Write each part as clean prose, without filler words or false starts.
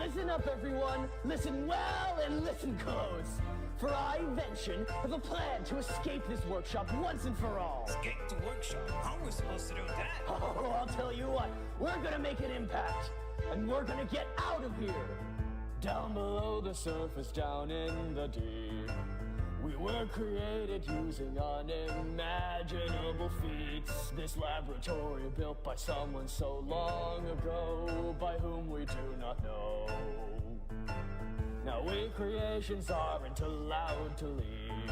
Listen up, everyone. Listen well and listen close. For I, Vention, have a plan to escape this workshop once and for all. Escape the workshop? How are we supposed to do that? Oh, I'll tell you what. We're gonna make an impact. And we're gonna get out of here. Down below the surface, down in the deep, we were created using unimaginable feats. This laboratory built by someone so long ago, by whom we do not know. Now we creations aren't allowed to leave,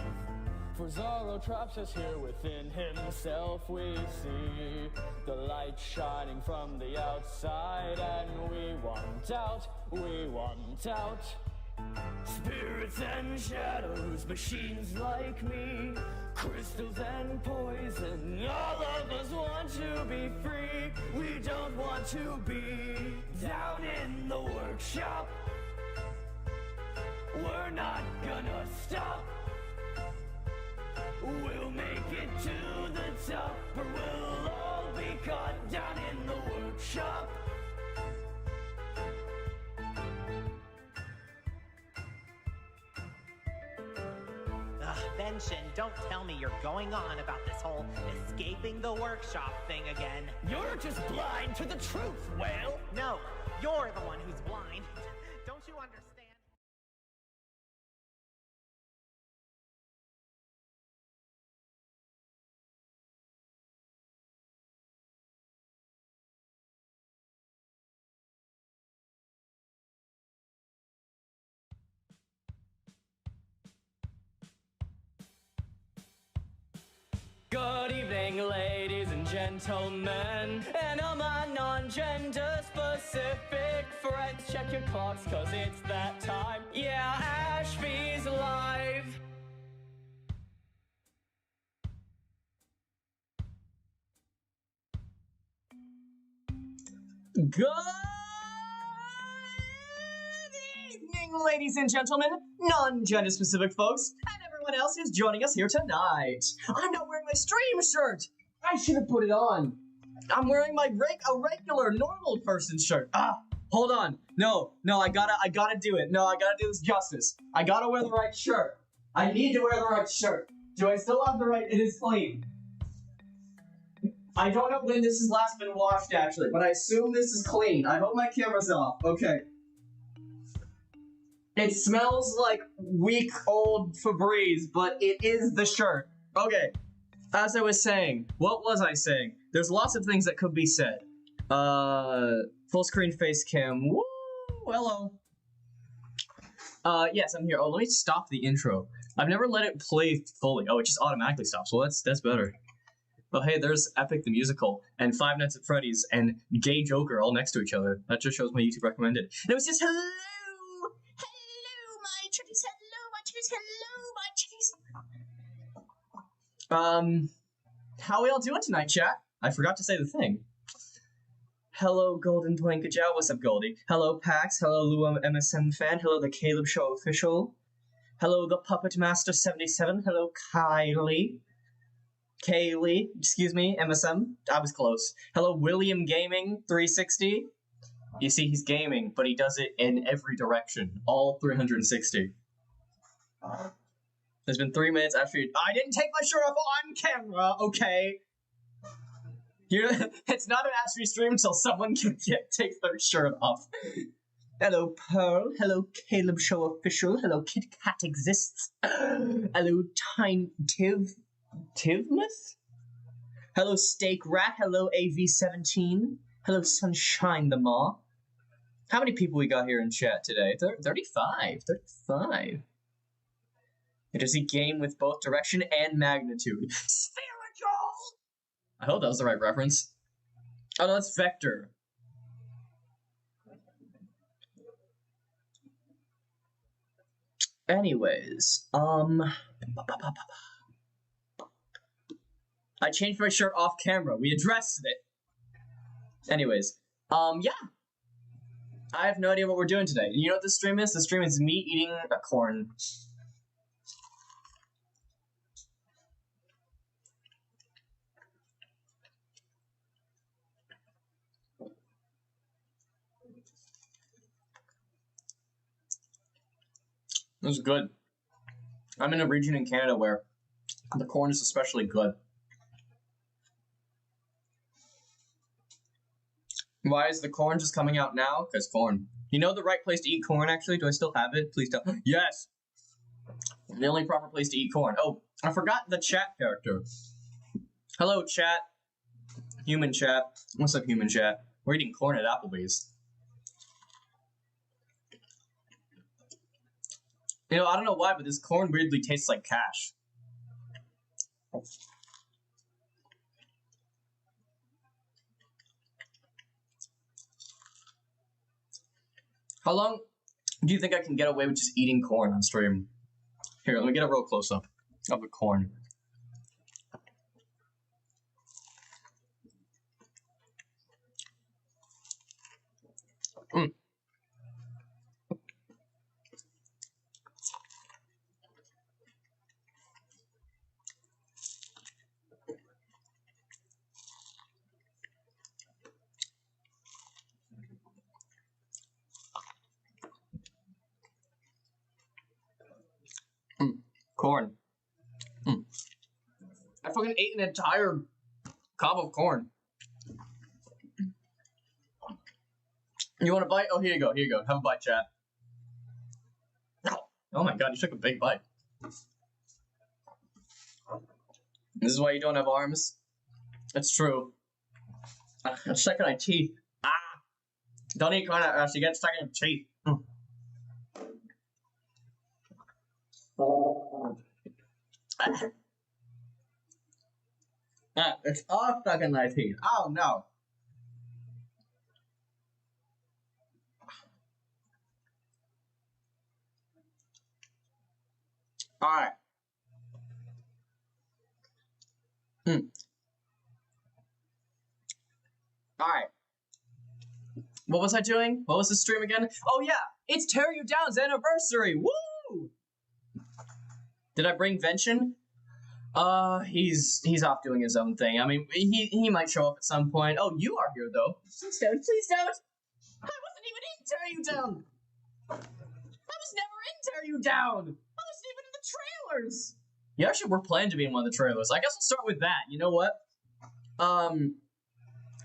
for Zorro traps us here within himself. We see the light shining from the outside, and we want out, we want out. Spirits and shadows, machines like me, crystals and poison, all of us want to be free. We don't want to be down in the workshop. We're not gonna stop. We'll make it to the top, or we'll all be caught down in the workshop. Vention, don't tell me you're going on about this whole escaping the workshop thing again. You're just blind to the truth, Whale. No, you're the one who's blind. Don't you understand? Good evening, ladies and gentlemen, and all my non-gender specific friends. Check your clocks, cause it's that time. Yeah, Ashby's live. Good evening, ladies and gentlemen, non-gender specific folks, and everyone else who's joining us here tonight. I'm not wearing my stream shirt. I should have put it on. I'm wearing my regular, normal person shirt. Hold on. No, I gotta do it. No, I gotta do this justice. I gotta wear the right shirt. I need to wear the right shirt. Do I still have the right? It is clean. I don't know when this has last been washed, actually, but I assume this is clean. I hope my camera's off. Okay. It smells like week-old Febreze, but it is the shirt. Okay. As I was saying, what was I saying? There's lots of things that could be said. Full screen face cam. Woo! Hello. Yes, I'm here. Oh, let me stop the intro. I've never let it play fully. Oh, it just automatically stops. Well, that's better. Oh, hey, there's Epic the Musical, and Five Nights at Freddy's, and Gay Joker all next to each other. That just shows my YouTube recommended. And it was just, hello! Hello, my chitties! Hello, my chitties! Hello, my chitties! How we all doing tonight, chat? I forgot to say the thing. Hello, Golden Blankajow. What's up, Goldie? Hello, Pax. Hello, Lua MSM fan. Hello, the Caleb Show official. Hello, the Puppet Master 77. Hello, Kaylee, excuse me, MSM. I was close. Hello, William Gaming 360. You see, he's gaming, but he does it in every direction, all 360. There's been 3 minutes after I didn't take my shirt off on camera, okay? It's not an Ashby stream until someone takes their shirt off. Hello, Pearl. Hello, Caleb Show official. Hello, Kit Kat exists. Hello, Tivmus? Hello, Steak Rat. Hello, AV17. Hello, Sunshine the Maw. How many people we got here in chat today? 35. 35. Does he game with both direction and magnitude? Spherical! I hope that was the right reference. Oh, no, that's Vector. Anyways, I changed my shirt off camera. We addressed it. Anyways, yeah. I have no idea what we're doing today. You know what this stream is? The stream is me eating a corn. It was good. I'm in a region in Canada where the corn is especially good. Why is the corn just coming out now? Because corn. You know the right place to eat corn, actually? Do I still have it? Please tell. Yes! The only proper place to eat corn. Oh, I forgot the chat character. Hello, chat. Human chat. What's up, human chat? We're eating corn at Applebee's. You know, I don't know why, but this corn weirdly tastes like cash. How long do you think I can get away with just eating corn on stream? Here, let me get a real close-up of the corn. Mm. Corn. I fucking ate an entire cob of corn. You want a bite? Oh, here you go. Here you go. Have a bite, chat. Oh my god, you took a big bite. This is why you don't have arms? It's true. It's stuck in my teeth. Ah! Don't eat corn or else you get stuck in your teeth. It's all stuck in my teeth. Oh no. Alright. Alright. What was I doing? What was the stream again? Oh yeah! It's Tear You Down's anniversary! Woo! Did I bring Vention? He's off doing his own thing. I mean, he might show up at some point. Oh, you are here though. Please don't. Please don't. I wasn't even in Tear You Down. I was never in Tear You Down. I wasn't even in the trailers. You actually were planned to be in one of the trailers. I guess we'll start with that. You know what?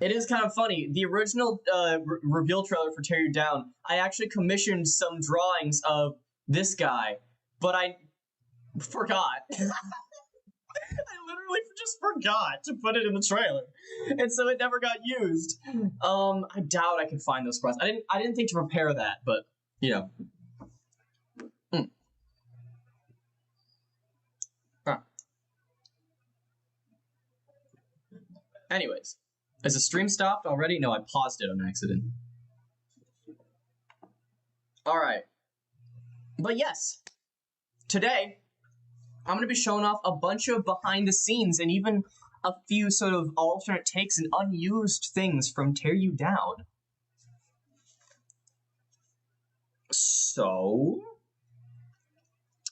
It is kind of funny. The original reveal trailer for Tear You Down, I actually commissioned some drawings of this guy, but I forgot. I literally just forgot to put it in the trailer, and so it never got used. I doubt I can find those spots. I didn't think to prepare that, but you know. Huh. Anyways, has the stream stopped already? No, I paused it on accident. All right, but yes, today I'm going to be showing off a bunch of behind the scenes and even a few sort of alternate takes and unused things from Tear You Down. So,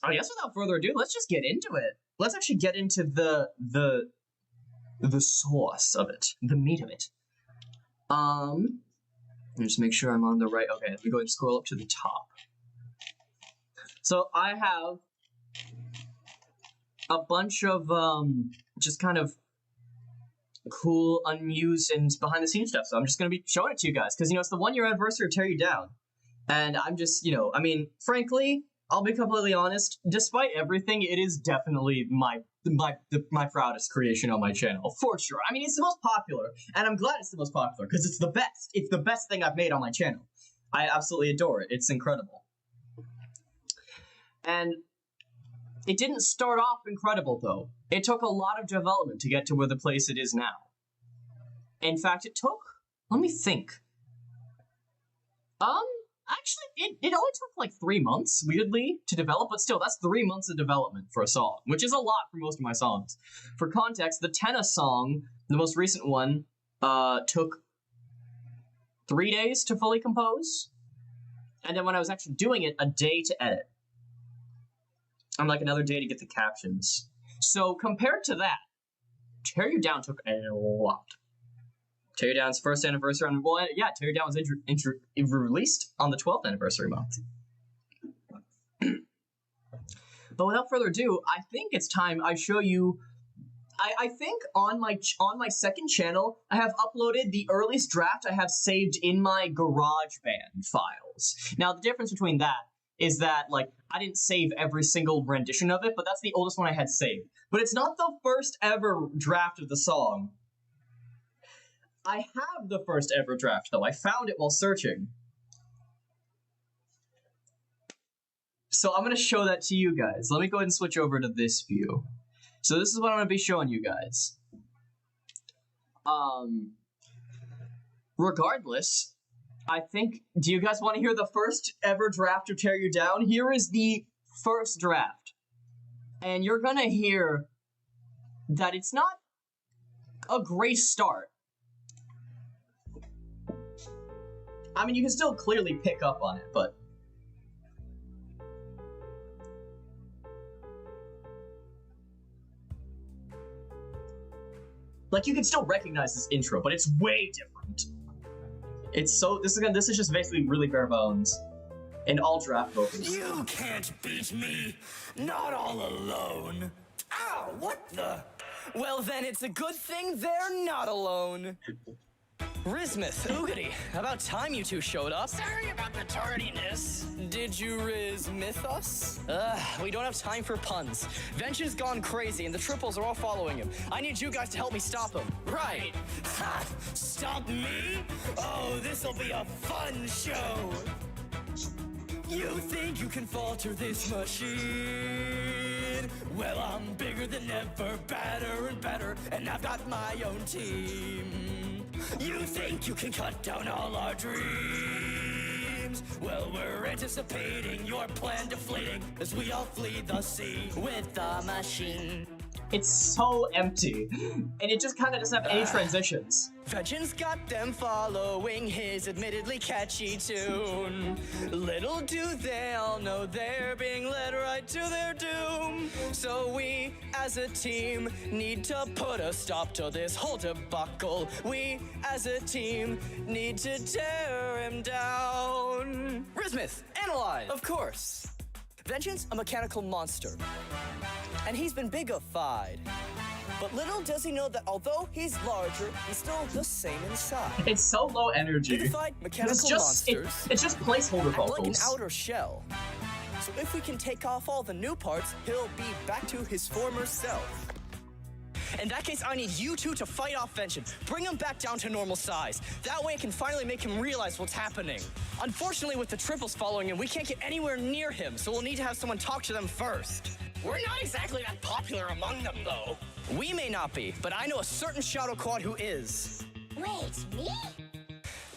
I guess without further ado, let's just get into it. Let's actually get into the source of it, the meat of it. Let me just make sure I'm on the right. Okay, let me go ahead and scroll up to the top. So I have a bunch of just kind of cool, unused, and behind the scenes stuff. So I'm just gonna be showing it to you guys because you know it's the 1 year anniversary of Tear You Down, and I'm just I mean, frankly, I'll be completely honest. Despite everything, it is definitely my proudest creation on my channel for sure. I mean, it's the most popular, and I'm glad it's the most popular because it's the best. It's the best thing I've made on my channel. I absolutely adore it. It's incredible, and it didn't start off incredible, though. It took a lot of development to get to where the place it is now. In fact, it took... Let me think. Actually, it only took like 3 months, weirdly, to develop, but still, that's 3 months of development for a song, which is a lot for most of my songs. For context, the Tenna song, the most recent one, took 3 days to fully compose, and then when I was actually doing it, a day to edit. And like another day to get the captions. So compared to that, Tear You Down took a lot. Tear You Down's first anniversary on Tear You Down was released on the 12th anniversary month. But without further ado, I think it's time I show you. I think on my second channel, I have uploaded the earliest draft I have saved in my GarageBand files. Now, the difference between that is that, like, I didn't save every single rendition of it, but that's the oldest one I had saved. But it's not the first ever draft of the song. I have the first ever draft, though. I found it while searching. So I'm going to show that to you guys. Let me go ahead and switch over to this view. So this is what I'm going to be showing you guys. Regardless, I think, do you guys want to hear the first ever draft of Tear You Down? Here is the first draft. And you're going to hear that it's not a great start. I mean, you can still clearly pick up on it, but... like, you can still recognize this intro, but it's way different. It's so... This is just basically really bare bones. And all draft vocals. You can't beat me. Not all alone. Ow, what the? Well, then it's a good thing they're not alone. Rismith, Oogity, about time you two showed up. Sorry about the tardiness. Did you Rismith us? We don't have time for puns. Venge's gone crazy and the triples are all following him. I need you guys to help me stop him. Right. Ha! Stop me? Oh, this'll be a fun show. You think you can falter this machine? Well, I'm bigger than ever, better and better, and I've got my own team. You think you can cut down all our dreams? Well, we're anticipating your plan deflating as we all flee the sea with the machine. It's so empty, and it just kind of doesn't have any transitions. Venge's got them following his admittedly catchy tune. Little do they all know they're being led right to their doom. So we, as a team, need to put a stop to this whole debacle. We, as a team, need to tear him down. Rismith, analyze! Of course. Vengeance, a mechanical monster. And he's been bigified. But little does he know that although he's larger, he's still the same inside. It's so low energy. Bigified mechanical monsters. It's just placeholder vocals. Like an outer shell. So if we can take off all the new parts, he'll be back to his former self. In that case, I need you two to fight off Vengeance. Bring him back down to normal size. That way I can finally make him realize what's happening. Unfortunately, with the triples following him, we can't get anywhere near him, so we'll need to have someone talk to them first. We're not exactly that popular among them, though. We may not be, but I know a certain Shadow Quad who is. Wait, me?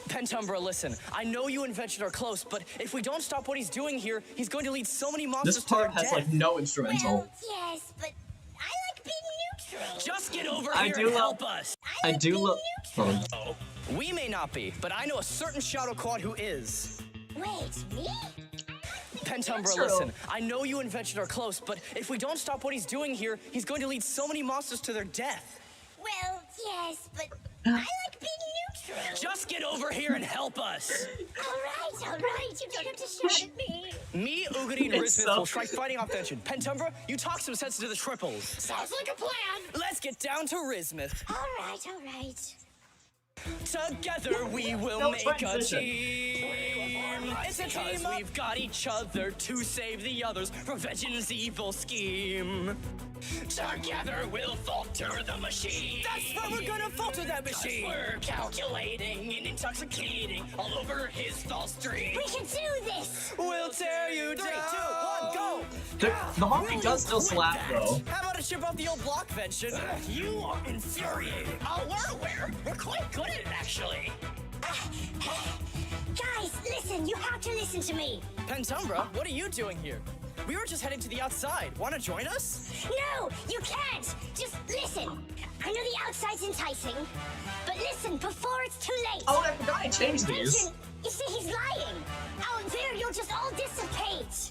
Pentumbra, listen. I know you and Vengeance are close, but if we don't stop what he's doing here, he's going to lead so many monsters This to their part has death. like no instrumental. Well, yes, but I like being neutral. Just get over I here do and love- help us. I do love. Oh. We may not be, but I know a certain Shadow Quad who is. Wait, me? Pentumbra, True. listen. I know you and Vengeance are close, but if we don't stop what he's doing here, he's going to lead so many monsters to their death. Well, yes, but I like being neutral. Just get over here and help us. All right, you don't have to shout at me. Me, Oogity, and It's Rismith so- will try fighting off Vengeance. Pentumbra, you talk some sense into the triples. Sounds like a plan. Let's get down to Rismith. All right. Together we will No make transition. a team. It's because we've got each other to save the others from Vengeance's evil scheme. Together we'll falter the machine. That's why we're gonna falter that 'Cause machine. we're calculating and intoxicating all over his false dream. We can do this. We'll tear you down. 3, 2, 1, go. The honky does still slap though. How about a chip off the old block, Vengeance? You are infuriating. Oh, we're aware. We're quite good at it, actually. Guys, listen, you have to listen to me. Pentumbra, what are you doing here? We were just heading to the outside. Want to join us? No, you can't. Just listen. I know the outside's enticing, but listen before it's too late. Oh, I forgot I changed these. Vision, you see, he's lying. Out there, you'll just all dissipate.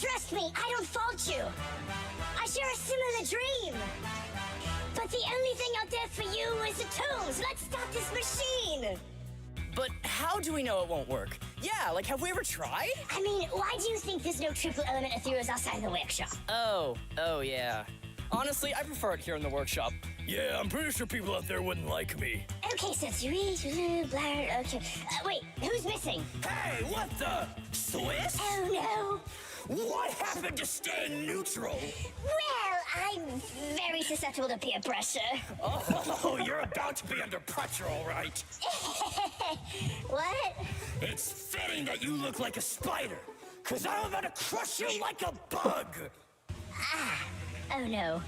Trust me, I don't fault you. I share a similar dream. But the only thing out there for you is the tombs. Let's stop this machine. But how do we know it won't work? Yeah, like, have we ever tried? I mean, why do you think there's no triple element ethereals outside the workshop? Oh, yeah. Honestly, I prefer it here in the workshop. Yeah, I'm pretty sure people out there wouldn't like me. Okay, so three, blah, okay. Wait, who's missing? Hey, what the? Swiss? Oh no. What happened to staying neutral? Well, I'm very susceptible to peer pressure. Oh, you're about to be under pressure, all right. What? It's fitting that you look like a spider, because I'm about to crush you like a bug. Oh no.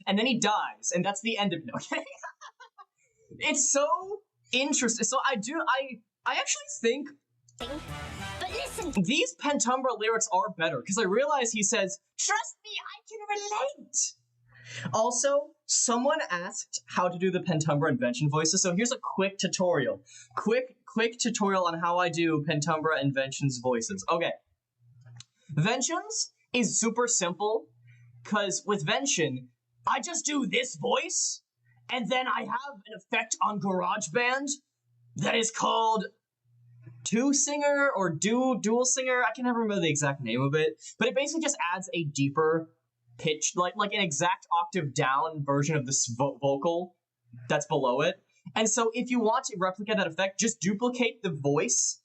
And then he dies, and that's the end of it. It's so interesting. So I actually think But listen, these Pentumbra lyrics are better, because I realize he says, "Trust me, I can relate." Also, someone asked how to do the Pentumbra invention voices, so here's a quick tutorial. Quick tutorial on how I do Pentumbra inventions voices. Okay. Ventions is super simple, because with Vention, I just do this voice, and then I have an effect on GarageBand that is called Two Singer or Dual Singer. I can never remember the exact name of it, but it basically just adds a deeper pitch, like an exact octave down version of this vocal that's below it. And so if you want to replicate that effect, just duplicate the voice,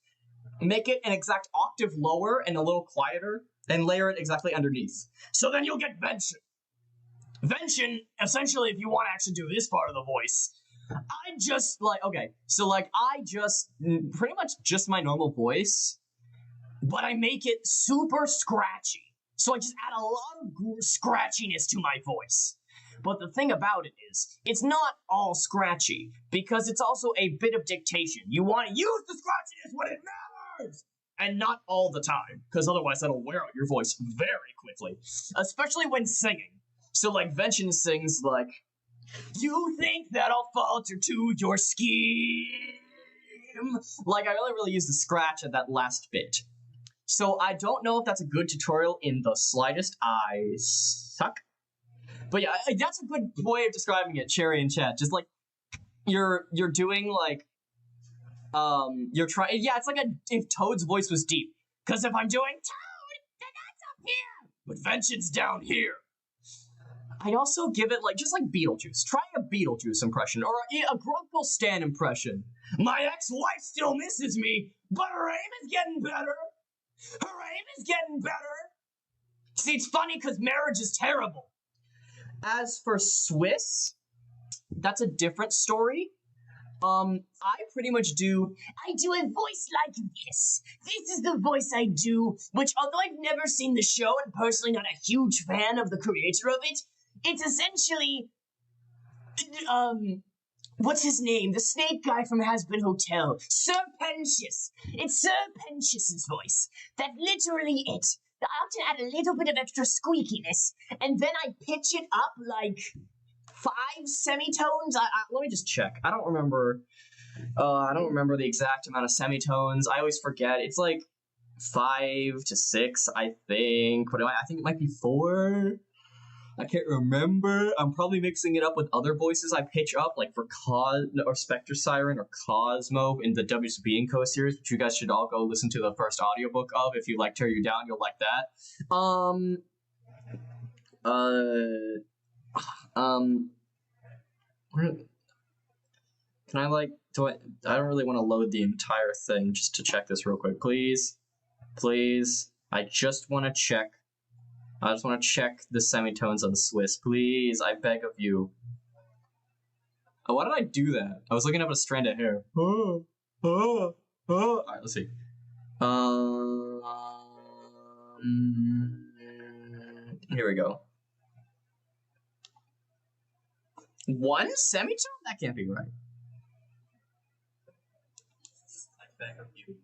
make it an exact octave lower and a little quieter, and layer it exactly underneath. So then you'll get Vention. Vention, essentially, if you want to actually do this part of the voice, I just, pretty much just my normal voice, but I make it super scratchy. So I just add a lot of scratchiness to my voice. But the thing about it is, it's not all scratchy, because it's also a bit of dictation. You want to use the scratchiness when it matters! And not all the time, because otherwise that'll wear out your voice very quickly. Especially when singing. So, like, Vention sings, like, "You think that I'll falter to your scheme?" Like, I only really use the scratch at that last bit. So I don't know if that's a good tutorial in the slightest. I suck. But yeah, that's a good way of describing it, Cherry in chat. Just like, you're doing, like, you're trying, yeah, it's like if Toad's voice was deep. Because if I'm doing Toad, then that's up here, but Vention's down here. I'd also give it, like, just like Beetlejuice. Try a Beetlejuice impression, or a Grunkle Stan impression. "My ex-wife still misses me, but her aim is getting better. Her aim is getting better." See, it's funny because marriage is terrible. As for Swiss, that's a different story. I pretty much I do a voice like this. This is the voice I do, which, although I've never seen the show and personally not a huge fan of the creator of it, it's essentially, what's his name? The snake guy from Has-Been Hotel. Sir Pentious. It's Sir Pentious' voice. That's literally it. I often add a little bit of extra squeakiness, and then I pitch it up like 5 semitones. Let me just check. I don't remember the exact amount of semitones. I always forget. It's like 5 to 6, I think. But I think it might be 4. I can't remember. I'm probably mixing it up with other voices I pitch up, like for Spectre Siren or Cosmo in the WCB & Co series, which you guys should all go listen to the first audiobook of. If you like Tear You Down, you'll like that. Can I, like, I don't really want to load the entire thing just to check this real quick. Please. I just want to check the semitones on the Swiss. Please, I beg of you. Oh, why did I do that? I was looking up a strand of hair. Alright, let's see. Here we go. 1 semitone? That can't be right. I beg of you.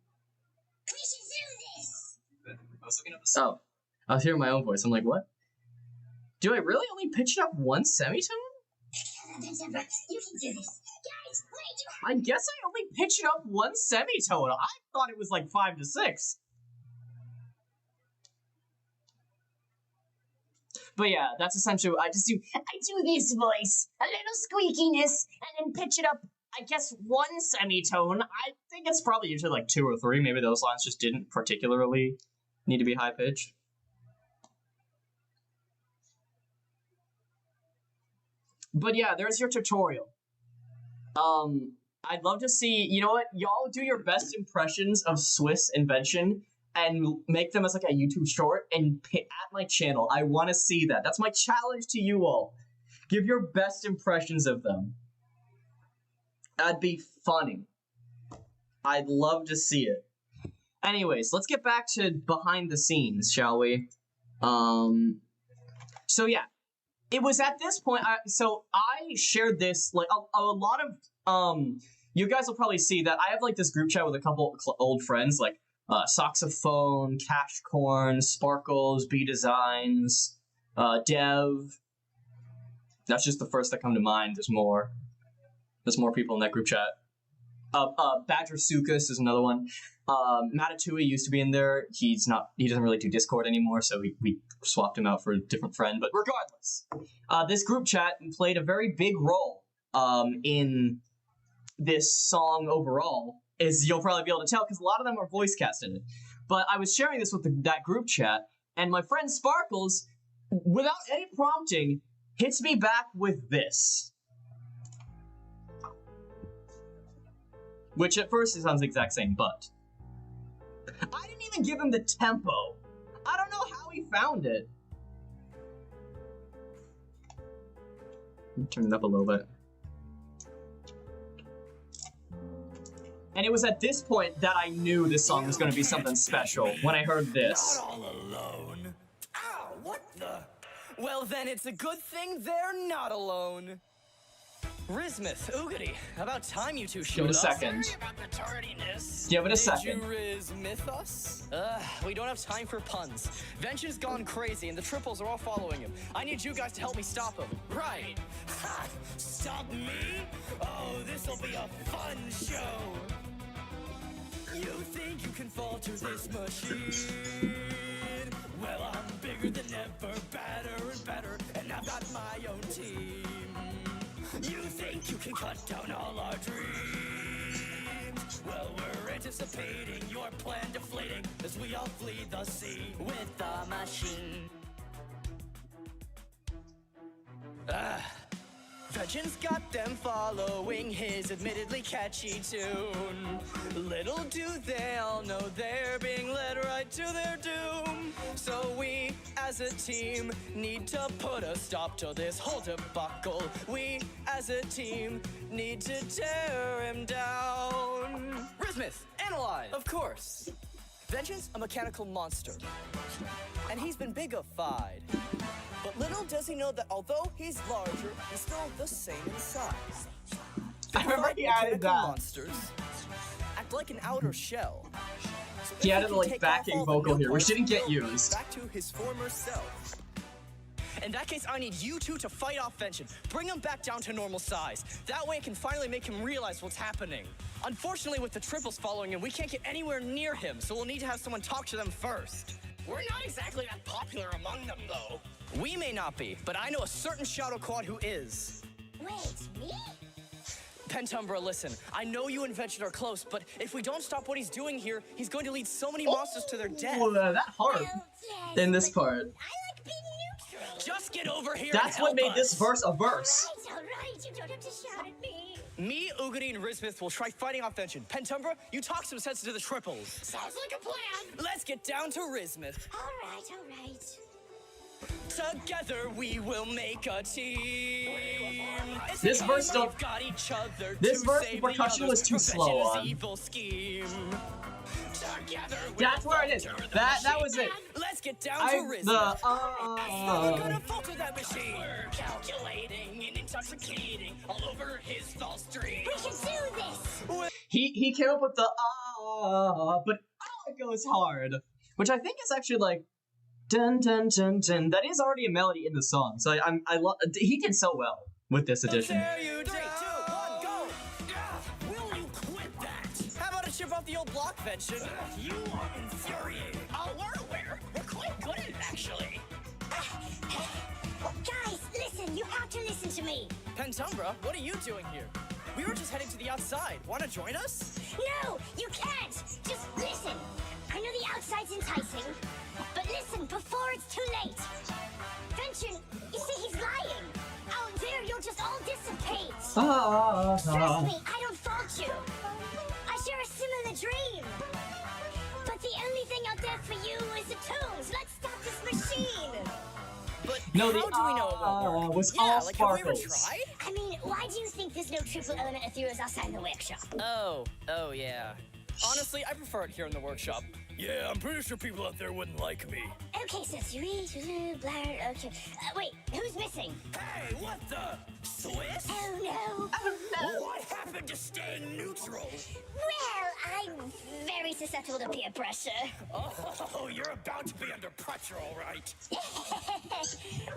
We should do this! I was looking up the I was hearing my own voice. I'm like, what? Do I really only pitch it up 1 semitone? You can do this. Guys, I guess I only pitch it up 1 semitone. I thought it was like 5 to 6. But yeah, that's essentially what I do this voice. A little squeakiness, and then pitch it up I guess one semitone. I think it's probably usually like 2 or 3. Maybe those lines just didn't particularly need to be high pitched. But yeah, there's your tutorial. I'd love to see, you know what, y'all do your best impressions of Swiss invention and make them as like a YouTube short and at my channel. I want to see that. That's my challenge to you all. Give your best impressions of them. That'd be funny. I'd love to see it. Anyways, let's get back to behind the scenes, shall we? So yeah, it was at this point, I shared this, like, a lot of, you guys will probably see that I have, like, this group chat with a couple old friends, like, Saxophone, Cash Corn, Sparkles, B Designs, Dev. That's just the first that come to mind. There's more. There's more people in that group chat. Badger Sukas is another one. Matatui used to be in there. He doesn't really do Discord anymore, so we swapped him out for a different friend. But regardless, this group chat played a very big role in this song overall, as you'll probably be able to tell, because a lot of them are voice cast in it. But I was sharing this with that group chat, and my friend Sparkles, without any prompting, hits me back with this. Which at first it sounds the exact same, but I didn't even give him the tempo. I don't know how he found it. Turn it up a little bit. And it was at this point that I knew this song was going to be something special when I heard this. Not all alone. Ow, what the? Well, then it's a good thing they're not alone. Rismith, Oogity, about time you two showed up. Give it a second. Sorry about the tardiness. Give it a second. Did you Rismith us? We don't have time for puns. Vention's gone crazy and the triples are all following him. I need you guys to help me stop him. Right. Ha! Stop me? Oh, this'll be a fun show. You think you can falter this machine? Well, I'm bigger than ever, better and better, and I've got my own team. You think you can cut down all our dreams? Well, we're anticipating your plan deflating as we all flee the sea with the machine. Vegin's got them following his admittedly catchy tune. Little do they all know they're being led right to their doom. So we, as a team, need to put a stop to this whole debacle. We, as a team, need to tear him down. Rismith, analyze! Of course. Vengeance, a mechanical monster. And he's been bigified. But little does he know that although he's larger, he's still the same in size. I remember he added that. Monsters act like an outer shell. So he added a like backing vocal here, which didn't get used. Back to his former self. In that case, I need you two to fight off Vention. Bring him back down to normal size. That way I can finally make him realize what's happening. Unfortunately, with the triples following him, we can't get anywhere near him, so we'll need to have someone talk to them first. We're not exactly that popular among them, though. We may not be, but I know a certain Shadow Quad who is. Wait, me? Pentumbra, listen. I know you and Vention are close, but if we don't stop what he's doing here, he's going to lead so many monsters to their death. Oh, that hard. Well, yes, In this but part. I like being neutral. Just get over here That's and what help made this us. verse a verse. All right, you don't have to shout at me. Me, Oogity, and Rismith will try fighting off Vention. Pentumbra, you talk some sense into the triples. Sounds like a plan. Let's get down to Rismith. All right. Together we will make a team. This verse don't. We've got each other This to verse, the save percussion the was too others from slow Vention's on. evil scheme. Together That's where it is. That was it. Let's get down to Rismith. We're The gonna falter that machine. We're calculating and intoxicating all over his false dream. We can do this. he came up with the but it goes hard, which I think is actually like dun dun dun dun. That is already a melody in the song, so I love. He did so well with this edition. There you 3, 2, 1, go! Will you quit that? How about a chip off the old block, Vention? You are infuriating. Oh, we're aware. We're quite good at it, actually. Guys, listen, you have to listen to me. Pentumbra, what are you doing here? We were just heading to the outside. Want to join us? No, you can't! Just listen. I know the outside's enticing, but listen before it's too late. Venture, you see, he's lying. Out there, you'll just all dissipate. Trust me, I don't fault you. I share a similar dream. But the only thing out there for you is the tunes. Let's stop this machine. But No, how the do we know it won't work? was Yeah, all like, have we ever sparkles. tried? I mean, why do you think there's no triple element of theories outside the workshop? Oh, yeah. Honestly, I prefer it here in the workshop. Yeah, I'm pretty sure people out there wouldn't like me. Okay, so three, two, blah, okay. Wait, who's missing? Hey, what the? Swiss? Oh no. What happened to staying neutral? Well, I'm very susceptible to peer pressure. Oh, you're about to be under pressure, all right.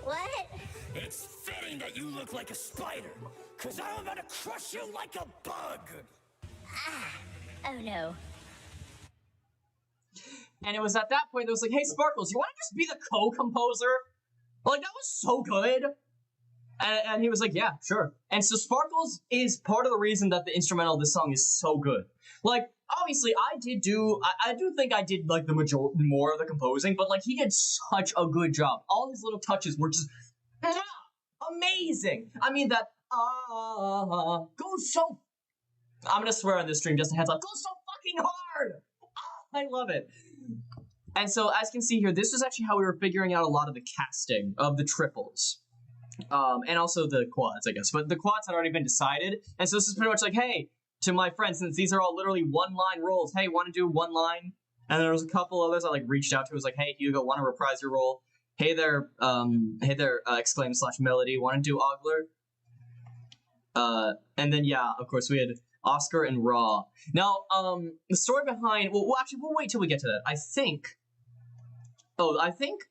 What? It's fitting that you look like a spider, because I'm about to crush you like a bug. Oh no. And it was at that point that was like, hey, Sparkles, you want to just be the co-composer? Like, that was so good. And he was like, yeah, sure. And so Sparkles is part of the reason that the instrumental of this song is so good. Like, obviously, I do think I did, like, the more of the composing, but, like, he did such a good job. All his little touches were just amazing. I mean, that, goes so... I'm gonna swear on this stream, just a heads up, goes so fucking hard! I love it. And so, as you can see here, this was actually how we were figuring out a lot of the casting of the triples. And also the quads, I guess. But the quads had already been decided. And so this is pretty much like, hey, to my friends, since these are all literally one-line roles, hey, want to do one line? And there was a couple others I, like, reached out to. It was like, hey, Hugo, want to reprise your role? Hey there, exclaim / melody, want to do Ogler? And then, yeah, of course, we had Oscar and Raw. Now, the story behind... Well, actually, we'll wait till we get to that. I think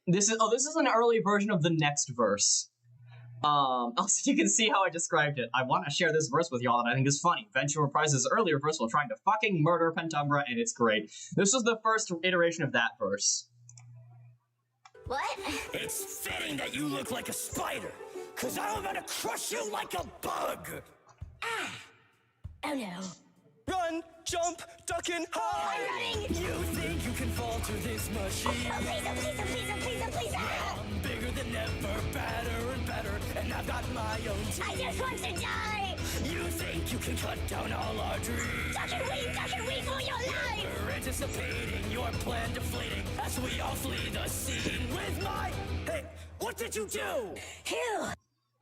this is an early version of the next verse. Also, you can see how I described it. I want to share this verse with y'all that I think is funny. Venture reprises earlier verse while trying to fucking murder Pentumbra, and it's great. This was the first iteration of that verse. What? It's fitting that you look like a spider, because I'm about to crush you like a bug. Oh no. Run, jump, duck, and hide. I'm running. You think you can falter this machine? Oh, please, oh, please, oh, please, oh, please, oh, please. I'm bigger than ever, better and better, and I've got my own team. I just want to die. You think you can cut down all our dreams? Duck and weave for your life. We're anticipating your plan deflating as we all flee the scene with my... Hey, what did you do? Phew.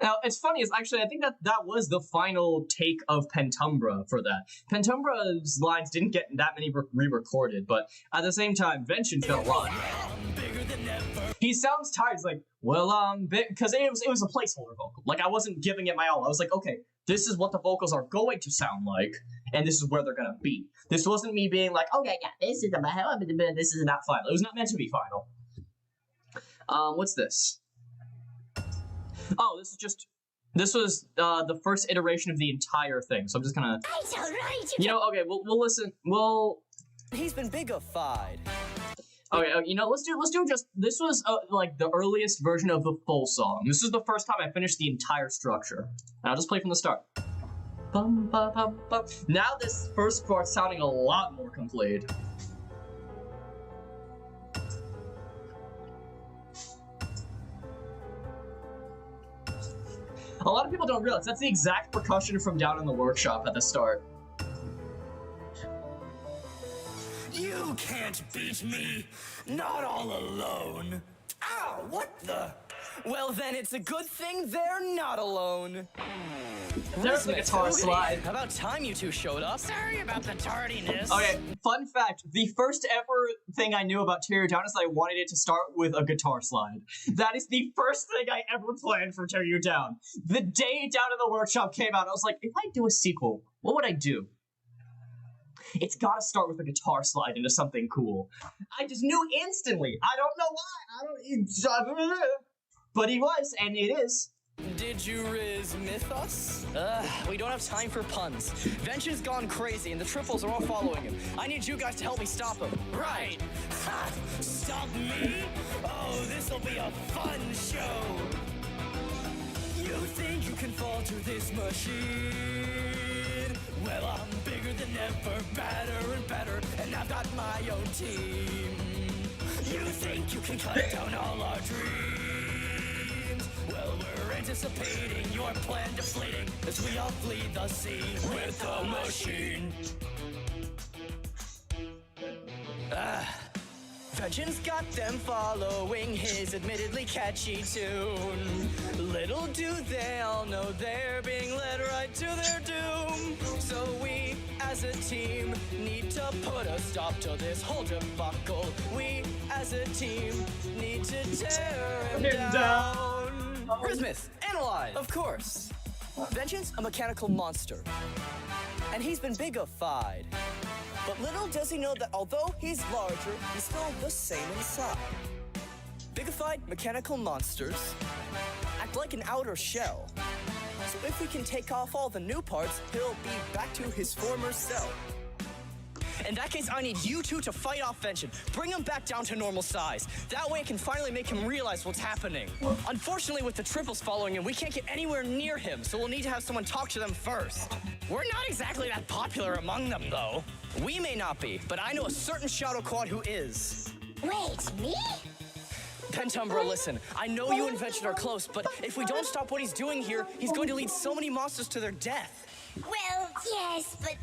Now, it's funny, is actually, I think that was the final take of Pentumbra for that. Pentumbra's lines didn't get that many re-recorded, but at the same time, Vention's got a lot. I'm bigger than ever. He sounds tired. He's like, well, because it was a placeholder vocal. Like, I wasn't giving it my all. I was like, okay, this is what the vocals are going to sound like, and this is where they're gonna be. This wasn't me being like, okay, yeah, this is not final. It was not meant to be final. What's this? Oh, this was the first iteration of the entire thing, so I'm just gonna... It's all right. You know, okay, we'll listen, He's been bigified. Okay, you know, let's do just... This was, like, the earliest version of the full song. This is the first time I finished the entire structure. And I'll just play from the start. Bum, ba, bum, bum. Now this first part's sounding a lot more complete. A lot of people don't realize that's the exact percussion from down in the workshop at the start. You can't beat me, not all alone. Ow, what the? Well, then it's a good thing they're not alone. There's the guitar slide. About time you two showed up. Sorry about the tardiness. Okay, fun fact, the first ever thing I knew about Tear You Down is that I wanted it to start with a guitar slide. That is the first thing I ever planned for Tear You Down. The day Down in the Workshop came out, I was like, if I do a sequel, what would I do? It's gotta start with a guitar slide into something cool. I just knew instantly. I don't know why. But he was, and it is. Did you myth us? We don't have time for puns. Vention's gone crazy and the triples are all following him. I need you guys to help me stop him. Right. Ha! Stop me? Oh, this'll be a fun show. You think you can falter this machine? Well, I'm bigger than ever, better and better, and I've got my own team. You think you can cut down all our dreams? Well, we're anticipating your plan deflating as we all flee the scene with the machine. Vengeance got them following his admittedly catchy tune. Little do they all know they're being led right to their doom. So we, as a team, need to put a stop to this whole debacle. We, as a team, need to tear him down. Christmas, analyze! Of course. Vengeance, a mechanical monster. And he's been bigified. But little does he know that although he's larger, he's still the same inside. Bigified mechanical monsters act like an outer shell. So if we can take off all the new parts, he'll be back to his former self. In that case, I need you two to fight off Vengeance. Bring him back down to normal size. That way I can finally make him realize what's happening. Unfortunately, with the triples following him, we can't get anywhere near him, so we'll need to have someone talk to them first. We're not exactly that popular among them, though. We may not be, but I know a certain Shadow Quad who is. Wait, me? Pentumbra, listen, I know you and Vengeance are close, but if we don't stop what he's doing here, he's going to lead so many monsters to their death. Well, yes, but...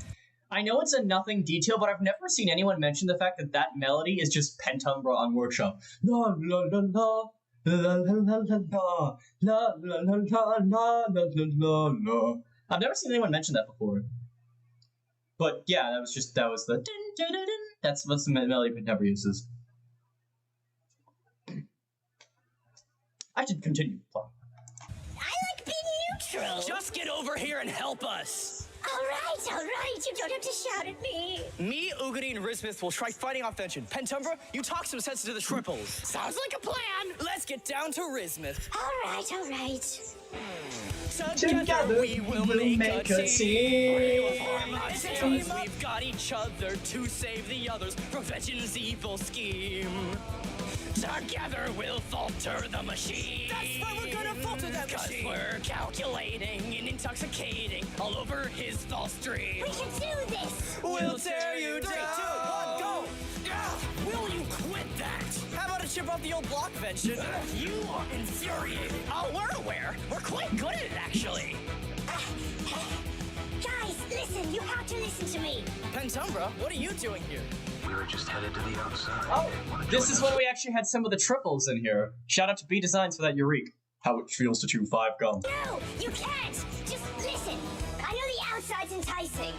I know it's a nothing detail, but I've never seen anyone mention the fact that that melody is just Pentumbra on Workshop. La la la la, la la la la la, la la la la, la la la. I've never seen anyone mention that before. But yeah, that was the dun, dun, dun, dun. That's what the melody Pentumbra uses. I should continue. I like being neutral. Just get over here and help us. All right, you don't have to shout at me. Me, Ugari, and Rismith will try fighting off Vengeance. Pentumbra, you talk some sense to the triples. Sounds like a plan. Let's get down to Rismith. All right. Together we will make a team. We've got each other to save the others from Vengeance's evil scheme. Together we'll falter the machine. That's why we're gonna falter that machine. 'Cause we're calculating and intoxicating all over his false dream. We can do this. We'll tear you down. 3, 2, 1, go. Will you quit that? How about a chip off the old block, Vengeance? You are infuriating. Oh, we're aware. We're quite good at it, actually. Guys, listen, you have to listen to me. Pentumbra, what are you doing here? We were just headed to the outside. Oh, this is when we actually had some of the triples in here. Shout out to B Designs for that Eureka. How it feels to chew 5 gum. No, you can't. Just listen. I know the outside's enticing.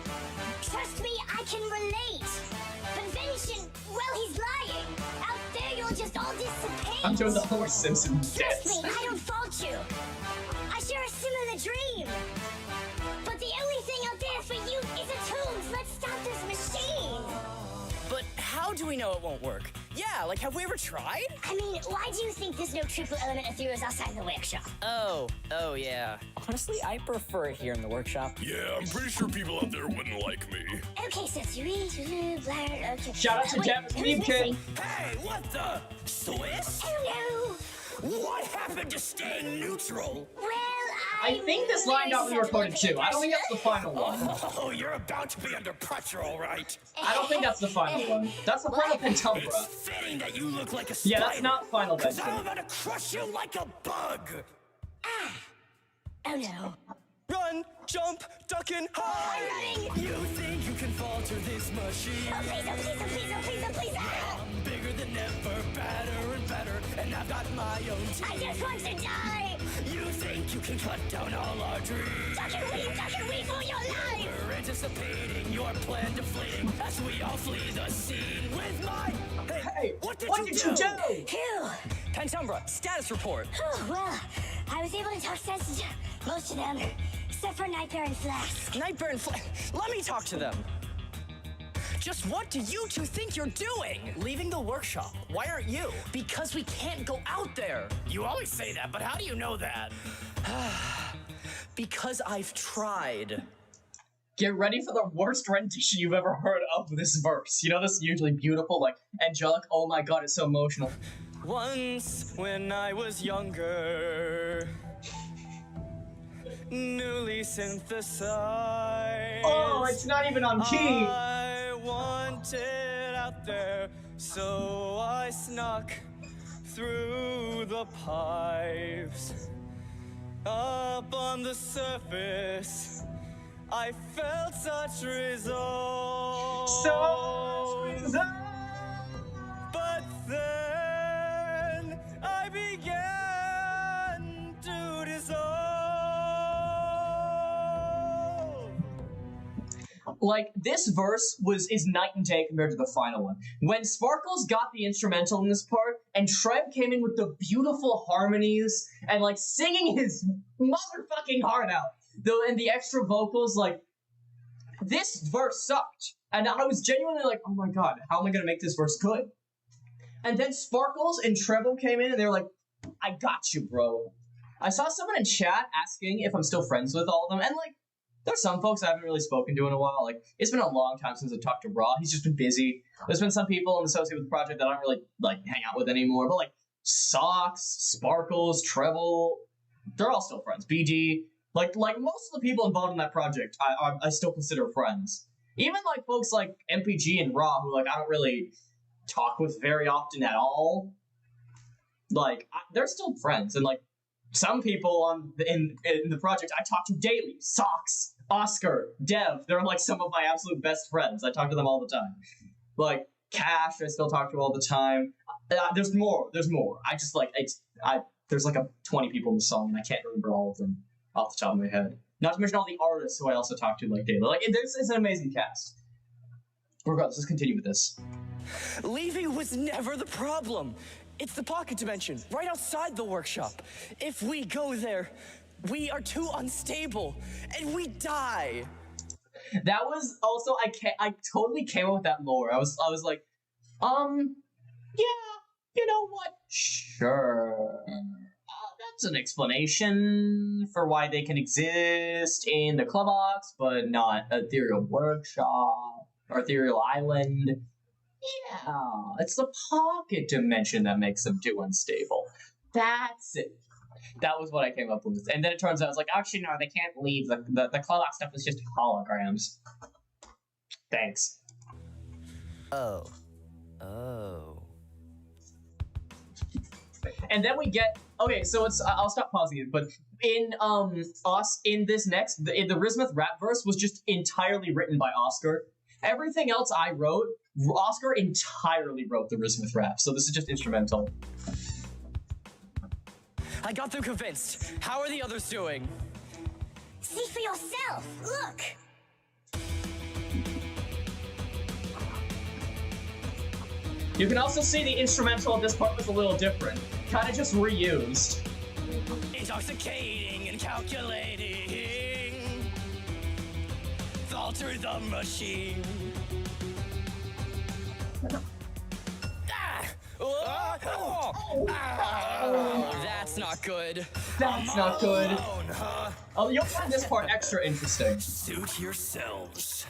Trust me, I can relate. But Vengeance, well, he's lying. Out there, you'll just all dissipate. I'm doing the Homer Simpson Trust dance. me, I don't fault you. I share a similar dream. But the only thing out there for you is a tomb. Let's stop this machine. But how do we know it won't work? Yeah, like, have we ever tried? I mean, why do you think there's no triple element Ethereals outside the workshop? Oh, yeah. Honestly, I prefer it here in the workshop. Yeah, I'm pretty sure people out there wouldn't like me. Okay, so 3, 2, blah, okay. Shout out to Javis Meme King. Hey, what the? Swiss? Oh no! What happened to staying neutral? Well, I think this line got re-recorded too. I don't think that's the final one. Oh, you're about to be under pressure, all right. I don't think that's the final one. That's the final Pentumbra. It's fitting that you look like a spider. Yeah, that's not final Because I'm Vengeance. about to crush you like a bug. oh no. Run, jump, duck, and hide. I'm running. You think you can falter this machine? Oh please, ah! I'm bigger than ever, better and better, and I've got my own team. I just want to die! You think you can cut down all our dreams? Duck and weave for your life! We're anticipating your plan deflating as we all flee the scene with my... Hey, what did you do? Phew! Pentumbra, status report. Oh, well, I was able to talk sense to most of them, except for Nightmare and Flask. Nightmare and let me talk to them. Just what do you two think you're doing? Leaving the workshop. Why aren't you? Because we can't go out there. You always say that, but how do you know that? Because I've tried. Get ready for the worst rendition you've ever heard of this verse. You know this usually beautiful, like, angelic, oh my god, it's so emotional. Once, when I was younger, newly synthesized. Oh, it's not even on key. I want it out there, so I snuck through the pipes. Up on the surface, I felt such resolve. But then I began to dissolve. Like, this verse is night and day compared to the final one. When Sparkles got the instrumental in this part, and Trev came in with the beautiful harmonies, and, like, singing his motherfucking heart out, and the extra vocals, like, this verse sucked. And I was genuinely like, oh my god, how am I gonna make this verse good? And then Sparkles and Treble came in, and they were like, I got you, bro. I saw someone in chat asking if I'm still friends with all of them, and, like, there's some folks I haven't really spoken to in a while. Like, it's been a long time since I talked to Raw. He's just been busy. There's been some people associated with the project that I don't really, like, hang out with anymore. But, like, Socks, Sparkles, Treble, they're all still friends. BG, like most of the people involved in that project, I still consider friends. Even, like, folks like MPG and Raw, who, like, I don't really talk with very often at all. Like, they're still friends. And, like, some people in the project I talk to daily. Socks, Oscar, Dev, they're like some of my absolute best friends. I talk to them all the time. Like Cash, I still talk to all the time. There's more. I just like there's like 20 people in the song, and I can't remember all of them off the top of my head. Not to mention all the artists who I also talk to like daily. Like it's an amazing cast. Regardless, let's continue with this. Leaving was never the problem. It's the pocket dimension, right outside the workshop. If we go there, we are too unstable, and we die. That was also, I totally came up with that lore. I was like, yeah, you know what? Sure. That's an explanation for why they can exist in the Clubbox, but not Ethereal Workshop or Ethereal Island. Yeah, it's the pocket dimension that makes them too unstable. That's it. That was what I came up with. And then it turns out, I was like, actually, no, they can't leave. The Clodox stuff is just holograms. Thanks. Oh. And then we get... Okay, so it's... I'll stop pausing it, but in the Rismuth rap verse was just entirely written by Oscar. Everything else I wrote, Oscar entirely wrote the Rismuth rap, so this is just instrumental. I got them convinced. How are the others doing? See for yourself. Look. You can also see the instrumental of this part was a little different. Kind of just reused. Intoxicating and calculating. Falter the machine. That's not good. That's not good. Oh, you'll find this part extra interesting. Suit yourselves.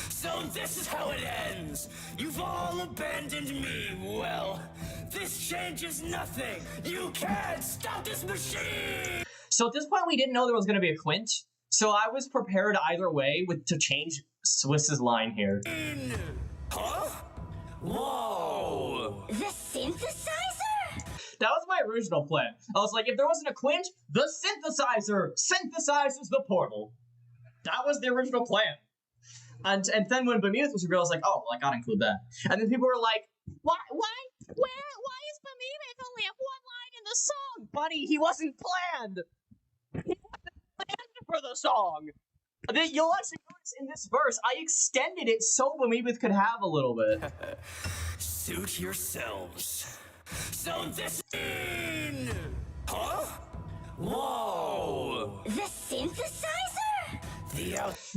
So this is how it ends. You've all abandoned me. Well, this changes nothing. You can't stop this machine. So at this point, we didn't know there was going to be a Quint. So I was prepared either way to change Swiss's line here. Huh? Whoa. The synthesizer? That was my original plan. I was like, if there wasn't a Quint, the synthesizer synthesizes the portal. That was the original plan. And then when Beneath was revealed, I was like, oh, well, I gotta include that. And then people were like, why is Beneath only have one line in the song? Buddy, he wasn't planned. He wasn't planned for the song. You'll actually notice in this verse, I extended it so Beneath could have a little bit. Suit yourselves. So this in. Huh? Whoa. The synthesizer?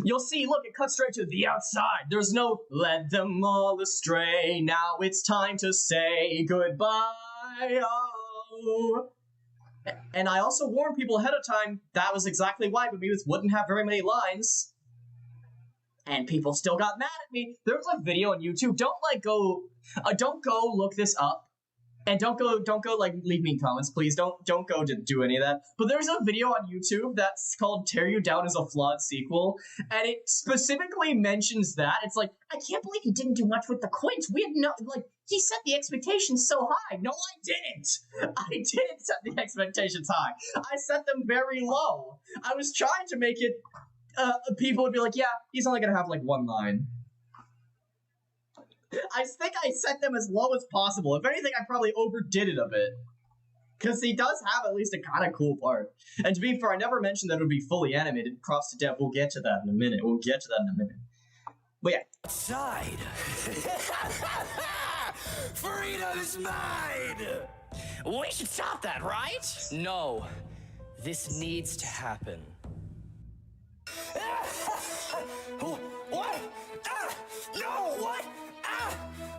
You'll see, look, it cuts straight to the outside. There's no led them all astray. Now it's time to say goodbye. Oh. And I also warned people ahead of time that was exactly why Beneath wouldn't have very many lines. And people still got mad at me. There was a video on YouTube. Don't go look this up. And don't go like leave me comments, please. Don't go to do any of that. But there's a video on YouTube that's called "Tear You Down" is a flawed sequel, and it specifically mentions that. It's like, I can't believe he didn't do much with the Quint. We had no, like, he set the expectations so high. No, I didn't. I didn't set the expectations high. I set them very low. I was trying to make it. People would be like, yeah, he's only gonna have like one line. I think I set them as low as possible. If anything, I probably overdid it a bit. Because he does have at least a kind of cool part. And to be fair, I never mentioned that it would be fully animated. Props to Dev. We'll get to that in a minute. But yeah. Outside. Freedom's mine! We should stop that, right? No, this needs to happen. What? No, what?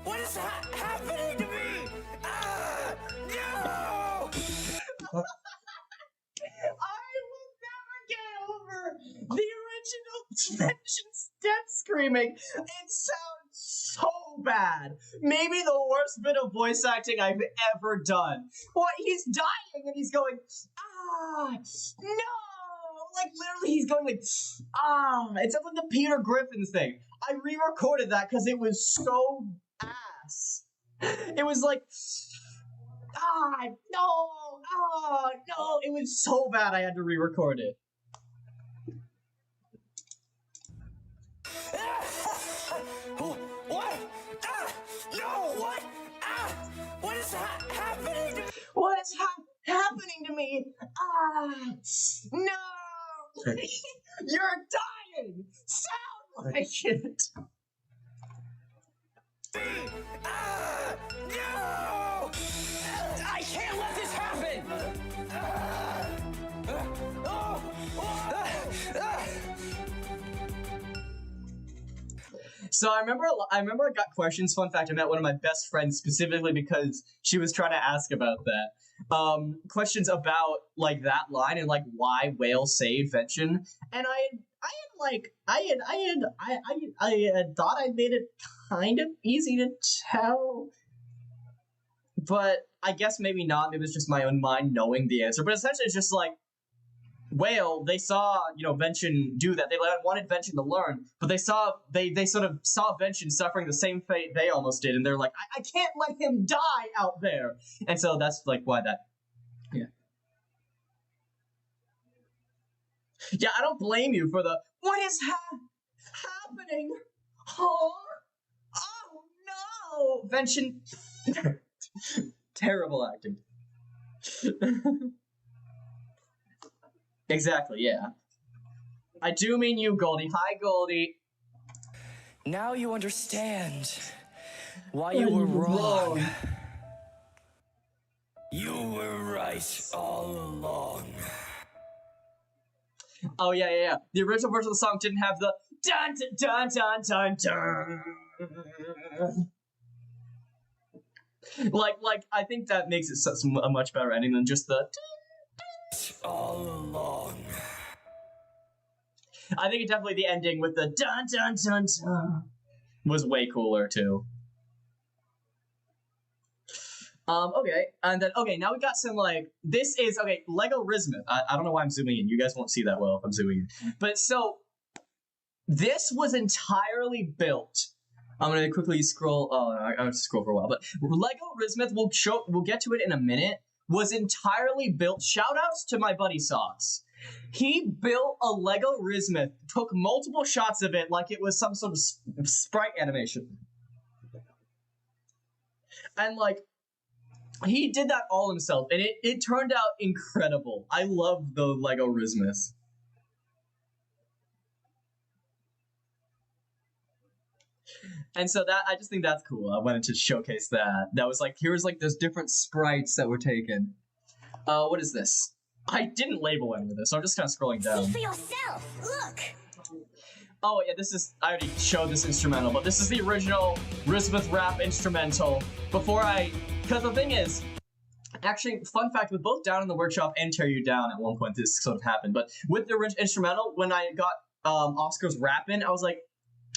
What is happening to me? No! I will never get over the original Vengeance death screaming. It sounds so bad. Maybe the worst bit of voice acting I've ever done. What? He's dying and he's going, no! Like, literally, he's going like, It sounds like the Peter Griffin thing. I re-recorded that because it was so ass. It was like, no, it was so bad I had to re-record it. What? No, what? What is happening to me? What is happening to me? No! You're dying! Sound like it! No! I can't let this happen! So I remember I got questions. Fun fact, I met one of my best friends specifically because she was trying to ask about that. Questions about like that line and like why Whale saved Vention. And I had thought I made it kind of easy to tell. But I guess maybe not. Maybe it's just my own mind knowing the answer. But essentially it's just like Whale, they saw, Vention do that. They wanted Vention to learn, but they sort of saw Vention suffering the same fate they almost did, and they're like, I can't let him die out there. And so that's like why that. Yeah. Yeah, I don't blame you for the what is happening? Oh no, Vention. Terrible acting. Exactly, yeah. I do mean you, Goldie. Hi, Goldie. Now you understand why you were wrong. You were right all along. Oh, yeah. The original version of the song didn't have the dun dun dun dun dun dun. Like, I think that makes it a much better ending than just the all along. I think definitely the ending with the dun dun dun dun was way cooler too. Okay, and then now we got some this is Lego Rismuth. I don't know why I'm zooming in. You guys won't see that well if I'm zooming in. But so this was entirely built. I'm gonna quickly scroll. Oh, I have to scroll for a while. But Lego Rismuth, we'll get to it in a minute. Was entirely built. Shoutouts to my buddy Socks. He built a Lego Rismuth, took multiple shots of it like it was some sort of sprite animation. And he did that all himself, and it turned out incredible. I love the Lego Rismuth. And so I just think that's cool. I wanted to showcase that. That was here's those different sprites that were taken. What is this? I didn't label any of this, so I'm just kind of scrolling down. See for yourself. Look. Oh yeah, I already showed this instrumental, but this is the original Rismuth rap instrumental. Because the thing is, actually, fun fact, with both Down in the Workshop and Tear You Down, at one point this sort of happened, but with the original instrumental, when I got Oscar's rap in, I was like,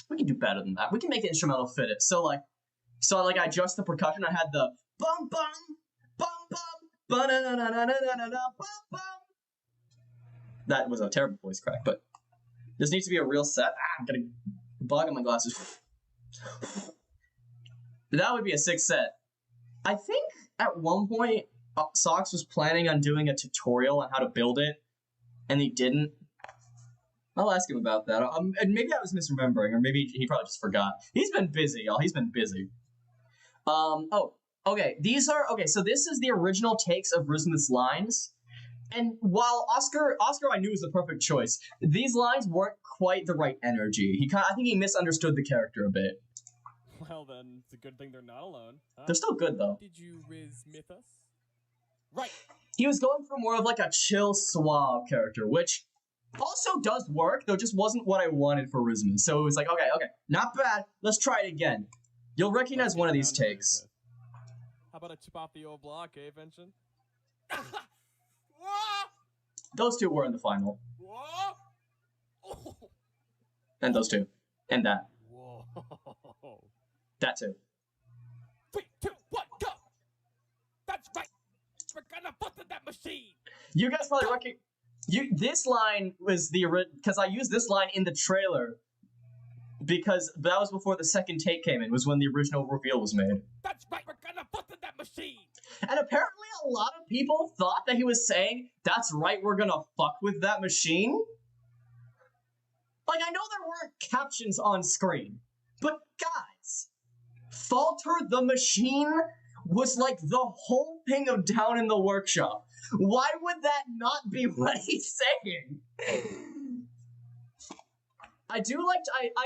we can do better than that. We can make the instrumental fit it. So I adjust the percussion. I had the bum bum bum bum, ba-na-na-na-na-na-na-na, bum bum. That was a terrible voice crack, but this needs to be a real set. I'm getting a bug on my glasses. That would be a 6 set. I think at one point, Socks was planning on doing a tutorial on how to build it, and he didn't. I'll ask him about that. And maybe I was misremembering, or maybe he probably just forgot. He's been busy, y'all. He's been busy. Okay. So this is the original takes of Rismuth's lines. And while Oscar I knew was the perfect choice, these lines weren't quite the right energy. I think he misunderstood the character a bit. Well then, it's a good thing they're not alone. Huh? They're still good, though. Did you Rismuth us? Right. He was going for more of like a chill, suave character, which also does work, though just wasn't what I wanted for Rismuth. So it was like, okay, not bad. Let's try it again. You'll recognize one of these takes. How about a chip off the old block, eh, Vincent? Those two were in the final. And those two. And that. Whoa. That too. 3, 2, 1, go! That's right! We're gonna bust that machine! You guys probably recognize... This line was the original... Because I used this line in the trailer. Because that was before the second take came in. Was when the original reveal was made. That's right! We're gonna bust that machine! And apparently a lot of people thought that he was saying, that's right, we're gonna fuck with that machine. Like, I know there weren't captions on screen. But guys, Falter the Machine was like the whole thing of Down in the Workshop. Why would that not be what he's saying? I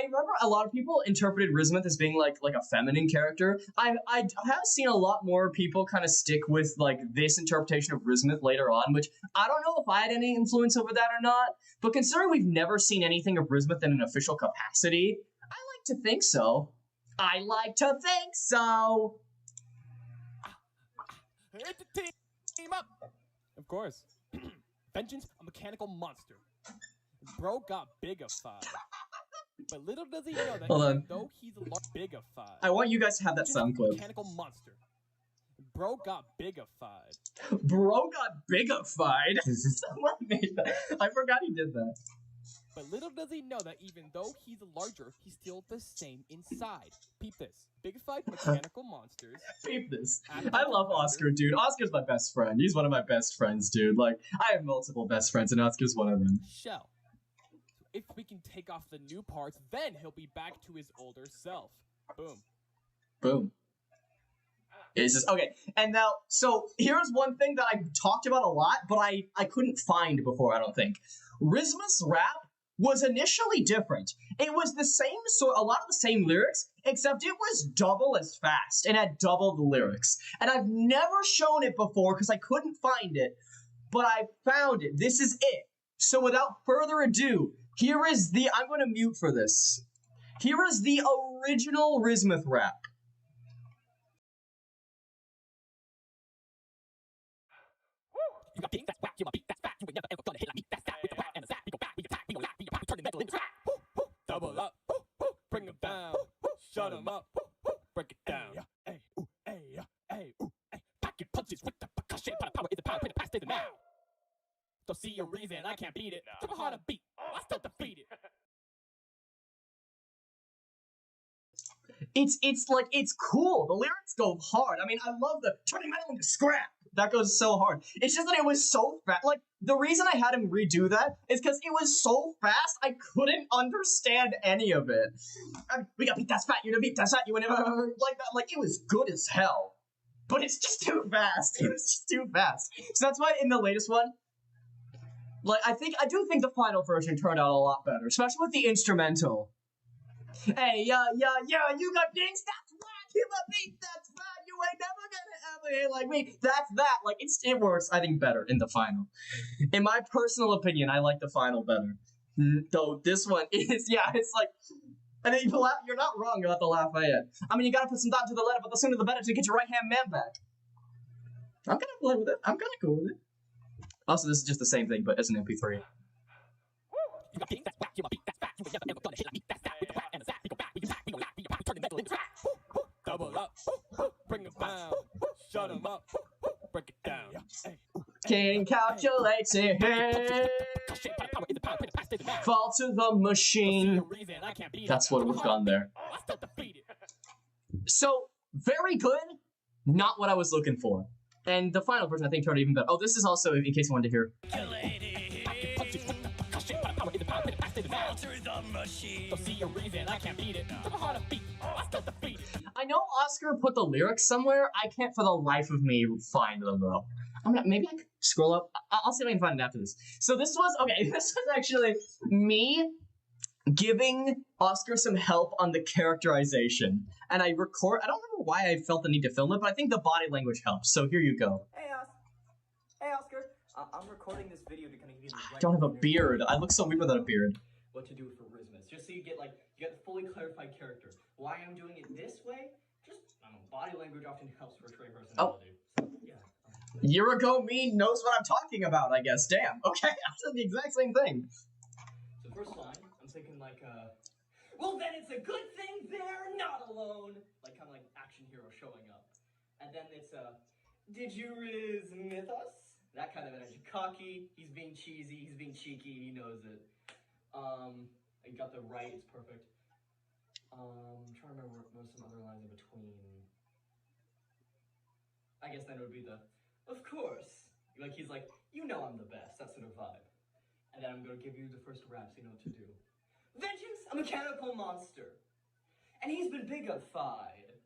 remember a lot of people interpreted Rismuth as being like a feminine character. I have seen a lot more people kind of stick with like this interpretation of Rismuth later on, which I don't know if I had any influence over that or not. But considering we've never seen anything of Rismuth in an official capacity, I like to think so. I like to think so. Hit the team up! Of course. Vengeance, a mechanical monster. Bro got bigified. But little does he know that even though he's a lot bigified. I want you guys to have that sound clip. Mechanical monster. Bro got bigified. Bro got bigified? Someone made that. I forgot he did that. But little does he know that even though he's larger, he's still the same inside. Peep this. Bigified mechanical monsters. Peep this. I love Oscar, dude. Oscar's my best friend. He's one of my best friends, dude. Like, I have multiple best friends, and Oscar's one of them. Shell. If we can take off the new parts, then he'll be back to his older self. Boom. Boom. It's just, okay, and now, so here's one thing that I talked about a lot, but I couldn't find before, I don't think. Rismuth's rap was initially different. It was the same a lot of the same lyrics, except it was double as fast and had double the lyrics. And I've never shown it before because I couldn't find it, but I found it. This is it. So without further ado, here is the, I'm going to mute for this. Here is the original Rismuth rap. You got beat, that's whack, you a beat, that's fat. You ain't never ever gonna hit like me, that's that. With the whack and the zap, we go back, we attack, we go laugh, we go back, we turn the mental into rap. Double up, bring them down, shut them up, break it down. Hey, ooh, hey, hey, ooh, hey. Pack your punches with the percussion. Power is the power, play the past, stay the now. Don't see a reason I can't beat it. Super hard to beat, I still defeat it. It's cool. The lyrics go hard. I mean, I love the turning metal into scrap. That goes so hard. It's just that it was so fast. Like, the reason I had him redo that is because it was so fast, I couldn't understand any of it. I mean, we got beat, that's fat, you're gonna beat, that's fat, you went like that. Like, it was good as hell. But it's just too fast. It was just too fast. So that's why in the latest one, like, I do think the final version turned out a lot better, especially with the instrumental. Hey, you got dings, that's whack, you a beat, that's fat, you ain't never gonna ever hit like me, that's that. Like, it works, I think, better in the final. In my personal opinion, I like the final better. Though this one is, it's like, and then you're not wrong about the Lafayette. I mean, you gotta put some thought to the letter, but the sooner the better to get your right-hand man back. I'm gonna play with it, I'm kinda cool with it. Also, this is just the same thing, but as an MP3. You got beat, that's whack, you a beat, that's fat. You ain't never ever gonna hit like me, that's that. With the whack and the zap, we go back, we attack, we go laugh, we go back, we turn the mental into rap. Double up, bring them down, shut them up, calculating. Fall to the machine. That's what we've done there. So, very good. Not what I was looking for. And the final version, I think, turned even better. Oh, this is also, in case you wanted to hear. I know Oscar put the lyrics somewhere. I can't for the life of me find them, though. Maybe I could scroll up. I'll see if I can find it after this. So this was, okay, this was actually me giving Oscar some help on the characterization. And I don't remember why I felt the need to film it, but I think the body language helps. So here you go. Hey Oscar. I'm recording this video to kind of give you the I don't have a beard. I look so weird without a beard. What to do for Rismus, just so you get the fully clarified character. Why I'm doing it this way? Just, I don't know, body language often helps portray personality. So, yeah. Year ago me knows what I'm talking about, I guess. Damn. Okay, I said the exact same thing. So first line, I'm thinking well then it's a good thing they're not alone. Kind of like action hero showing up. And then it's did you Rismith us? That kind of energy. Cocky, he's being cheesy, he's being cheeky, he knows it. I got the right, it's perfect. I'm trying to remember what some other lines in between. I guess then it would be of course. He's like, you know I'm the best, that sort of vibe. And then I'm gonna give you the first rap so you know what to do. Vengeance, a mechanical monster. And he's been bigified.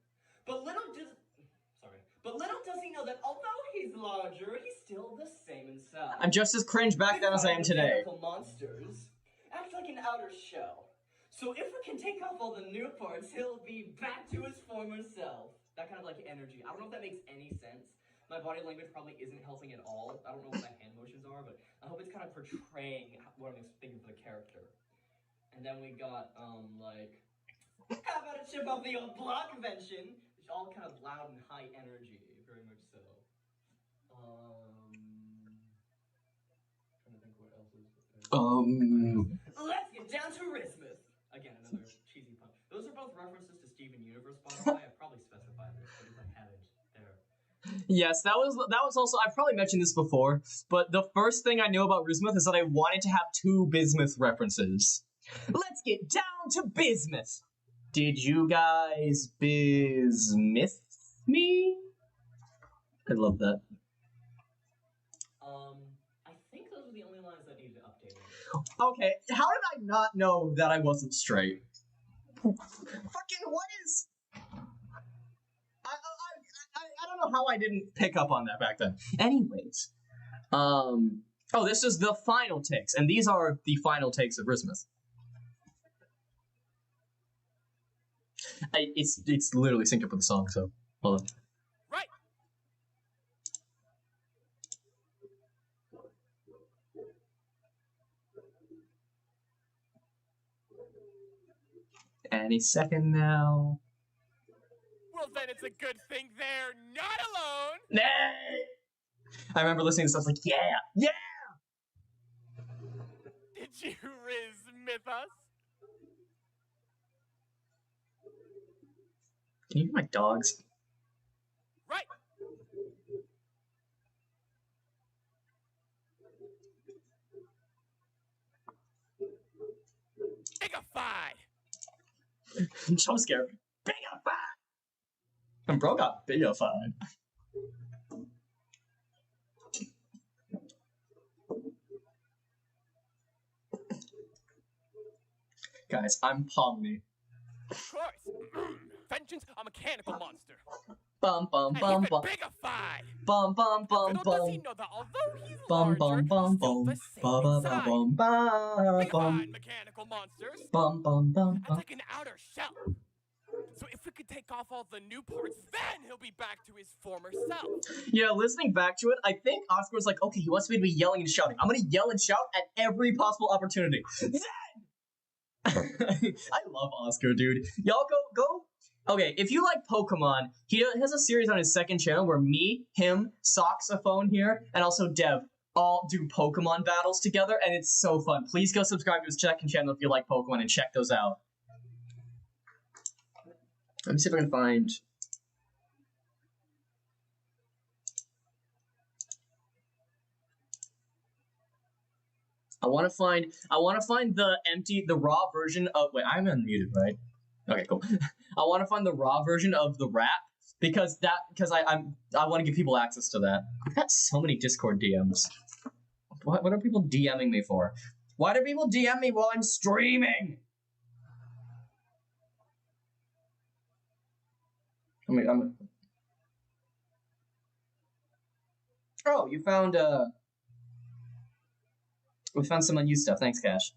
But little does he know that although he's larger, he's still the same inside. I'm just as cringe back then as I am today. Mechanical monsters act like an outer shell. So if we can take off all the new parts, he'll be back to his former self. That kind of energy. I don't know if that makes any sense. My body language probably isn't helping at all. I don't know what my hand motions are, but I hope it's kind of portraying what I'm thinking for the character. And then we got, how about a chip off the old block convention? Which all kind of loud and high energy, very much so. Trying to think what else is. Let's get down to Rismith. Again, another cheesy pun. Those are both references to Steven Universe, by the way. I probably specified this, but if I haven't, there. Yes, that was also, I've probably mentioned this before, but the first thing I knew about Rismith is that I wanted to have 2 Bismuth references. Let's get down to Bismuth. Did you guys Bismuth me? I love that. I think those are the only lines that needed updating. Okay, how did I not know that I wasn't straight? Fucking what is... I don't know how I didn't pick up on that back then. Anyways. Oh, this is the final takes, and these are the final takes of Rismith. It's literally synced up with the song, so hold on. Right. Any second now. Well, then it's a good thing they're not alone. Nay! I remember listening to stuff like, yeah, yeah! Did you Rismith us? Can you hear my dogs? Right. Bigified. Jump scare. Bigified! And bro got bigified. Guys, I'm Pomni. Of course. Vengeance, a mechanical monster. Bum bum bum bum. Bigified. Bum bum bum Little does he bum. know that although he's Bum larger, bum bum he's still bum. the same Ba ba ba inside. bum ba bum. Bigified mechanical monsters. Bum bum bum That's bum. like an outer shell. So if we could take off all the new parts, then he'll be back to his former self. Yeah, listening back to it, I think Oscar was like, okay, he wants me to be yelling and shouting. I'm gonna yell and shout at every possible opportunity. Then! I love Oscar, dude. Y'all go. Okay, if you like Pokemon, he has a series on his second channel where me, him, Saxophone here, and also Dev all do Pokemon battles together, and it's so fun. Please go subscribe to his second channel if you like Pokemon and check those out. Let me see if I can find... I want to find the raw version of. Wait, I'm unmuted, right? Okay, cool. I want to find the raw version of the rap because I want to give people access to that. I've got so many Discord DMs. What are people DMing me for? Why do people DM me while I'm streaming? Oh, you found we found some unused stuff. Thanks, Cash.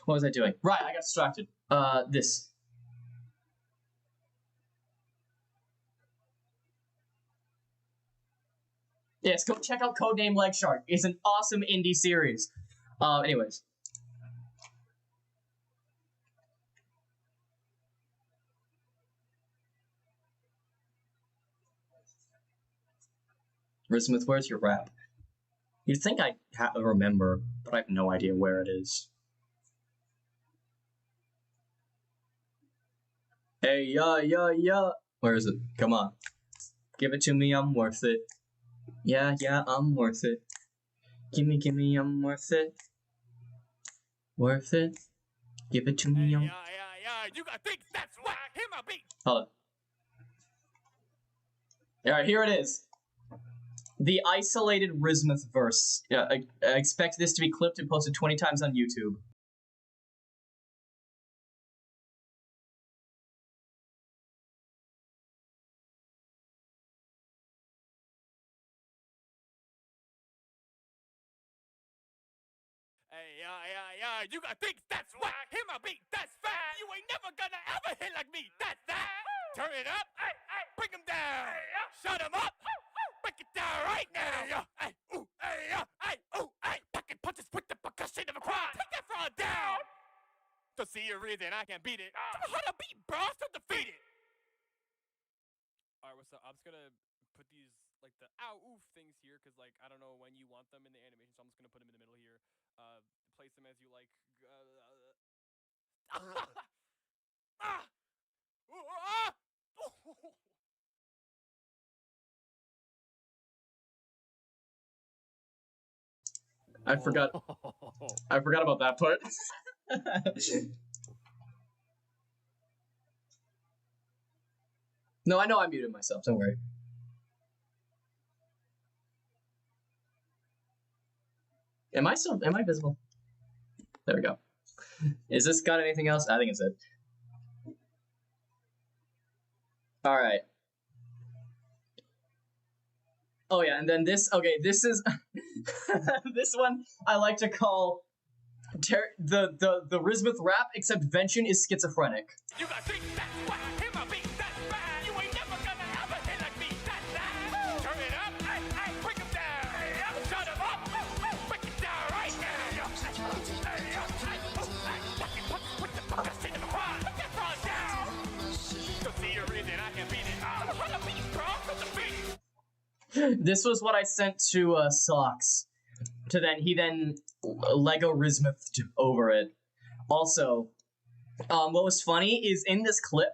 What was I doing? Right, I got distracted. This. Yes, go check out Codename Leg Shark. It's an awesome indie series. Anyways. Rismuth, where's your rap? You'd think I remember, but I have no idea where it is. Hey, yeah. Where is it? Come on. Give it to me, I'm worth it. Yeah, I'm worth it. Gimme, I'm worth it. Worth it. Give it to me, I'm... Yeah, you gotta think that's why I hear my beat. Hold on. Alright, here it is. The isolated Rismuth verse. Yeah, I expect this to be clipped and posted 20 times on YouTube. Hey, yeah, you gotta think that's why I hear my beat. That's fine. You ain't never gonna ever hit like me. That's that. Turn it up. Hey, bring him down. Shut him up. Break it down right now. Hey, ooh, hey. Packing punches with the percussion of a crowd. Take that fraud down. To see a reason I can beat it. Too hard to beat, bro. Still defeated. Alright, what's up? I'm just gonna put these, like, the ow, oof things here, because, like, I don't know when you want them in the animation, so I'm just gonna put them in the middle here. Place them as you like. I forgot about that part. No, I know I muted myself, don't worry. Am I visible? There we go. Is this got anything else? I think it's it. Alright. Oh yeah, and then this, okay, this is, this one I like to call the Rismuth rap, except Vention is schizophrenic. You gotta think that's why I hear my beat. That's fine. You ain't never gonna ever hit like me. That's that. Turn it up. Hey, bring him down. Shut him up. Break it down right now. With the percussion of a crowd. Take that fraud down. To see a reason I can beat it. What a beat, bro. From the beat. This was what I sent to Socks. He then Lego Rismuthed over it. Also, what was funny is in this clip,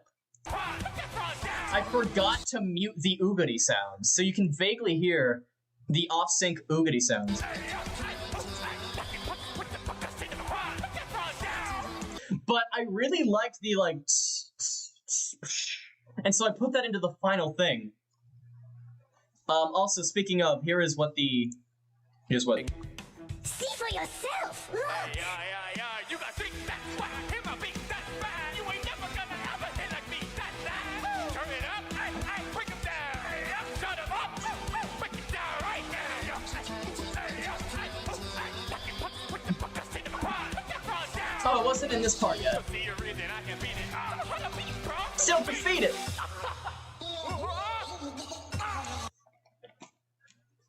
I forgot to mute the oogity sounds, so you can vaguely hear the off-sync oogity sounds. But I really liked the like, and so I put that into the final thing. Also, speaking of, here's what. See for yourself! Look! Yeah, you gotta think that's why I hear my beat. That's fine. You ain't never gonna ever hit like me. That's that. Turn it up. Hey, bring him down. Shut him up. Break it down right now. With the percussion of a crowd. Take that fraud down. Oh, it wasn't in this part yet. To see a reason I can beat it. What a beat, bro. Still defeated.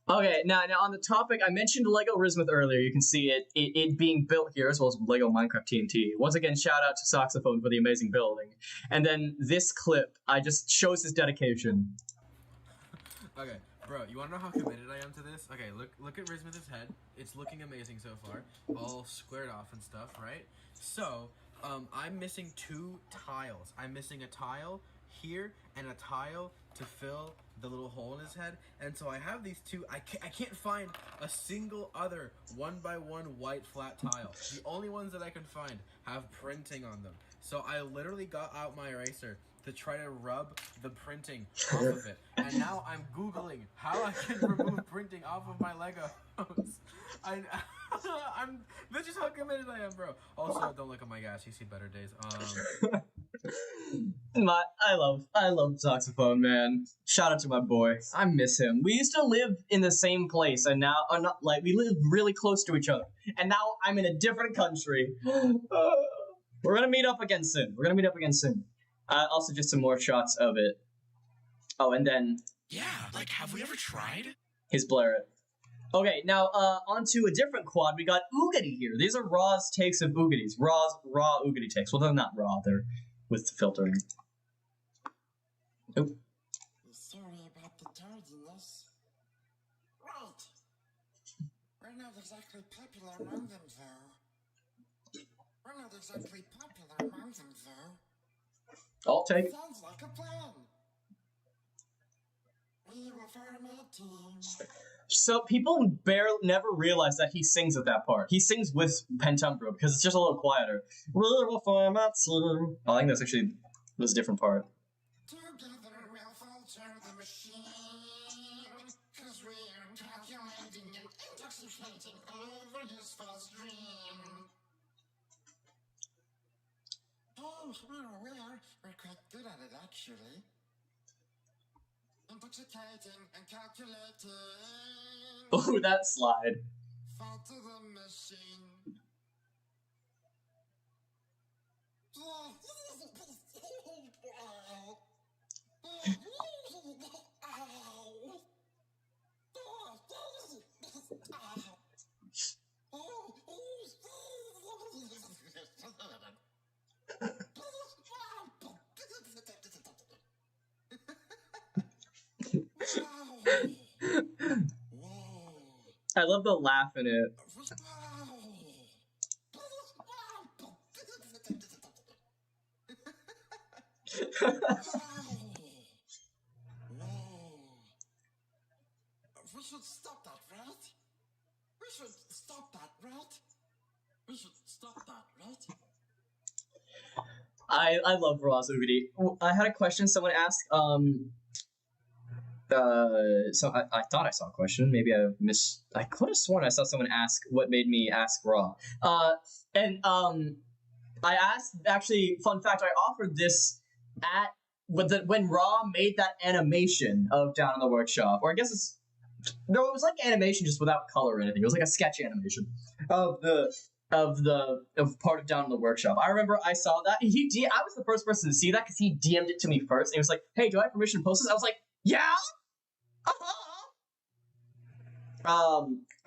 Okay, now on the topic, I mentioned Lego Rismuth earlier. You can see it being built here, as well as Lego Minecraft TNT. Once again, shout out to Saxophone for the amazing building. And then this clip, I just shows his dedication. Okay, Bro, you wanna know how committed I am to this? Okay, look at Rizmith's head. It's looking amazing so far. All squared off and stuff, right? So, I'm missing 2 tiles. I'm missing a tile here and a tile to fill the little hole in his head. And so I have these 2. I can't find a single other 1x1 white flat tile. The only ones that I can find have printing on them. So I literally got out my eraser to try to rub the printing off of it. And now I'm Googling how I can remove printing off of my Legos. That's just how committed I am, bro. Also, don't look at my gas. You see better days. I love Saxophone, man. Shout out to my boy. I miss him. We used to live in the same place, and now, we live really close to each other. And now I'm in a different country. We're gonna meet up again soon. Also, just some more shots of it. Oh, and then... Yeah, like, have we ever tried? His Blairet. Okay, now, onto a different quad. We got Oogity here. These are Raw's takes of Oogities. Raw Oogity takes. Well, they're not raw. They're with filtering. Oh. Sorry about the tardiness. Right. We're not exactly popular among them, though. I'll take. Sounds like a plan. We will form a team. So people never realize that he sings at that part. He sings with Pentumbra because it's just a little quieter. We will form a team. I think that's actually a different part. Together we'll falter the machine, 'cause we are calculating and intoxicating over his false dream. Oh, we're quite good at it, actually. Intoxicating and calculating. Oh, that slide. Fall to the machine. I love the laugh in it. We should stop that, right? We should stop that, right? I love Raw's Oogity. I had a question someone asked. So I thought I saw a question. Maybe I missed. I could have sworn I saw someone ask what made me ask Raw. I asked. Actually, fun fact: I offered this at when Raw made that animation of Down in the Workshop, or I guess it was like animation just without color or anything. It was like a sketch animation of part of Down in the Workshop. I remember I saw that. I was the first person to see that because he DM'd it to me first, and he was like, "Hey, do I have permission to post this?" I was like, "Yeah."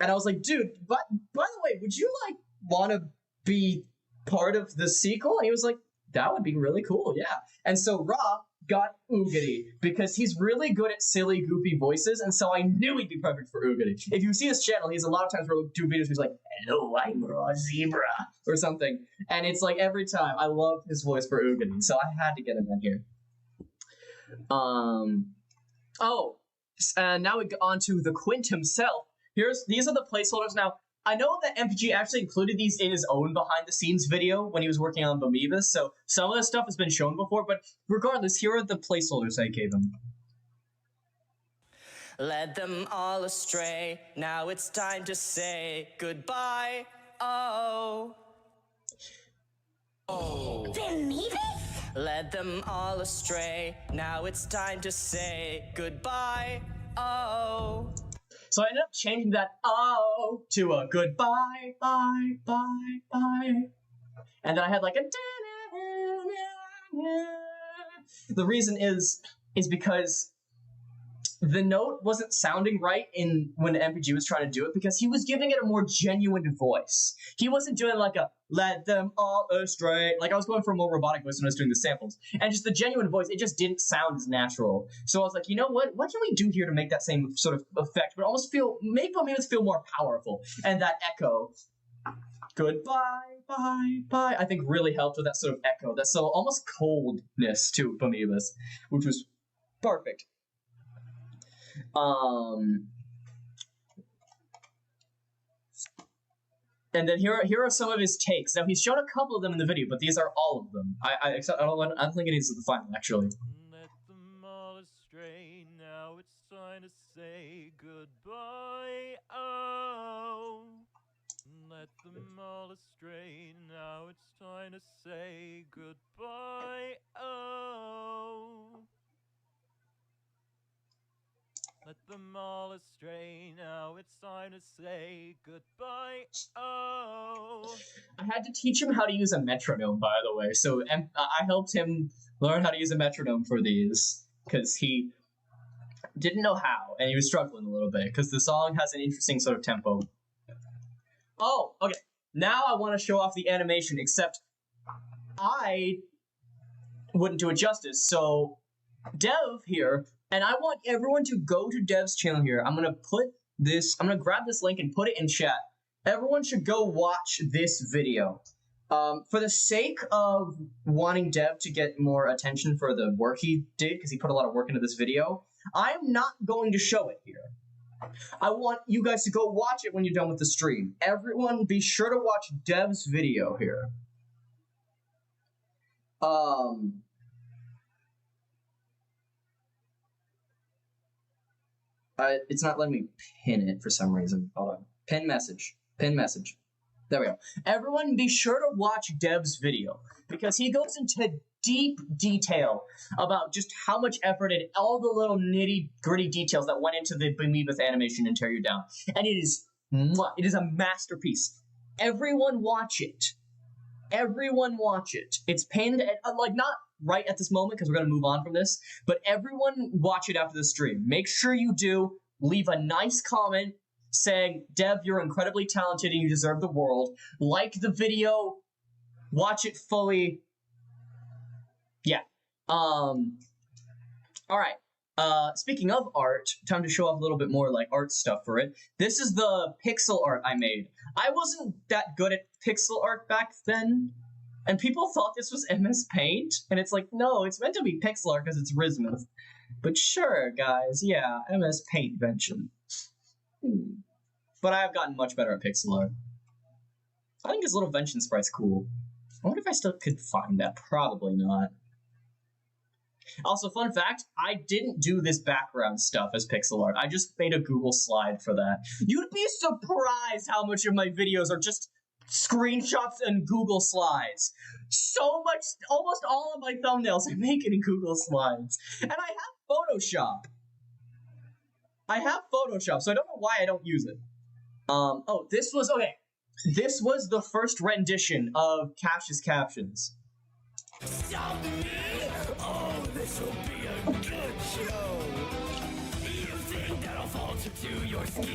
And I was like, "Dude, but by the way, would you like want to be part of the sequel?" And he was like, "That would be really cool, yeah." And so Raw got Oogity because he's really good at silly, goofy voices, and so I knew he'd be perfect for Oogity. If you see his channel, he's a lot of times where he'll do videos where he's like, "Hello, I'm Raw Zebra," or something. And it's like every time, I love his voice for Oogity, so I had to get him in here. And now we go on to the Quint himself. These are the placeholders. Now, I know that MPG actually included these in his own behind-the-scenes video when he was working on Bomevis, so some of this stuff has been shown before, but regardless, here are the placeholders I gave him. Led them all astray, now it's time to say goodbye, oh. Bomevis? Led them all astray, now it's time to say goodbye, oh. So I ended up changing that "oh" to a "goodbye, bye, bye, bye." And then I had like a... The reason is because the note wasn't sounding right in when MPG was trying to do it because he was giving it a more genuine voice. He wasn't doing like a "let them all astray." Like I was going for a more robotic voice when I was doing the samples, and just the genuine voice, it just didn't sound as natural. So I was like, you know what? What can we do here to make that same sort of effect, but almost make Bohemians feel more powerful? And that echo, goodbye, bye, bye, I think really helped with that sort of echo, that so almost coldness to Bohemians, which was perfect. And then here are some of his takes. Now he's shown a couple of them in the video, but these are all of them. I don't think it is the final actually. Let them all astray. Now it's time to say goodbye. Oh, let them all astray. Now it's time to say goodbye. Oh. Let them all astray, now it's time to say goodbye, oh. I had to teach him how to use a metronome, by the way, so I helped him learn how to use a metronome for these, because he didn't know how, and he was struggling a little bit, because the song has an interesting sort of tempo. Oh, okay, now I want to show off the animation, except I wouldn't do it justice, so Dev here. And I want everyone to go to Dev's channel here. I'm gonna grab this link and put it in chat. Everyone should go watch this video. For the sake of wanting Dev to get more attention for the work he did, because he put a lot of work into this video, I'm not going to show it here. I want you guys to go watch it when you're done with the stream. Everyone be sure to watch Dev's video here. It's not letting me pin it for some reason. Hold on. Pin message. Pin message. There we go. Everyone be sure to watch Dev's video, because he goes into deep detail about just how much effort and all the little nitty-gritty details that went into the Bemoebas animation and Tear You Down. And it is a masterpiece. Everyone watch it. Everyone watch it. It's pinned at, not right at this moment, because we're going to move on from this, but everyone watch it after the stream. Make sure you do. Leave a nice comment saying, Dev, you're incredibly talented and you deserve the world. Like the video. Watch it fully. Yeah. Alright. Speaking of art, time to show off a little bit more art stuff for it. This is the pixel art I made. I wasn't that good at pixel art back then, and people thought this was MS Paint, and it's like, no, it's meant to be pixel art because it's Rismuth. But sure, guys, yeah, MS Paint vention. But I have gotten much better at pixel art. I think his little vention sprite's cool. I wonder if I still could find that. Probably not. Also, fun fact, I didn't do this background stuff as pixel art. I just made a Google slide for that. You'd be surprised how much of my videos are just screenshots and Google slides. So much, almost all of my thumbnails I make in Google slides. And I have Photoshop. So I don't know why I don't use it. This was the first rendition of Cash's captions. Stop me! Oh, this'll be a good show! You think that I'll falter to your scheme?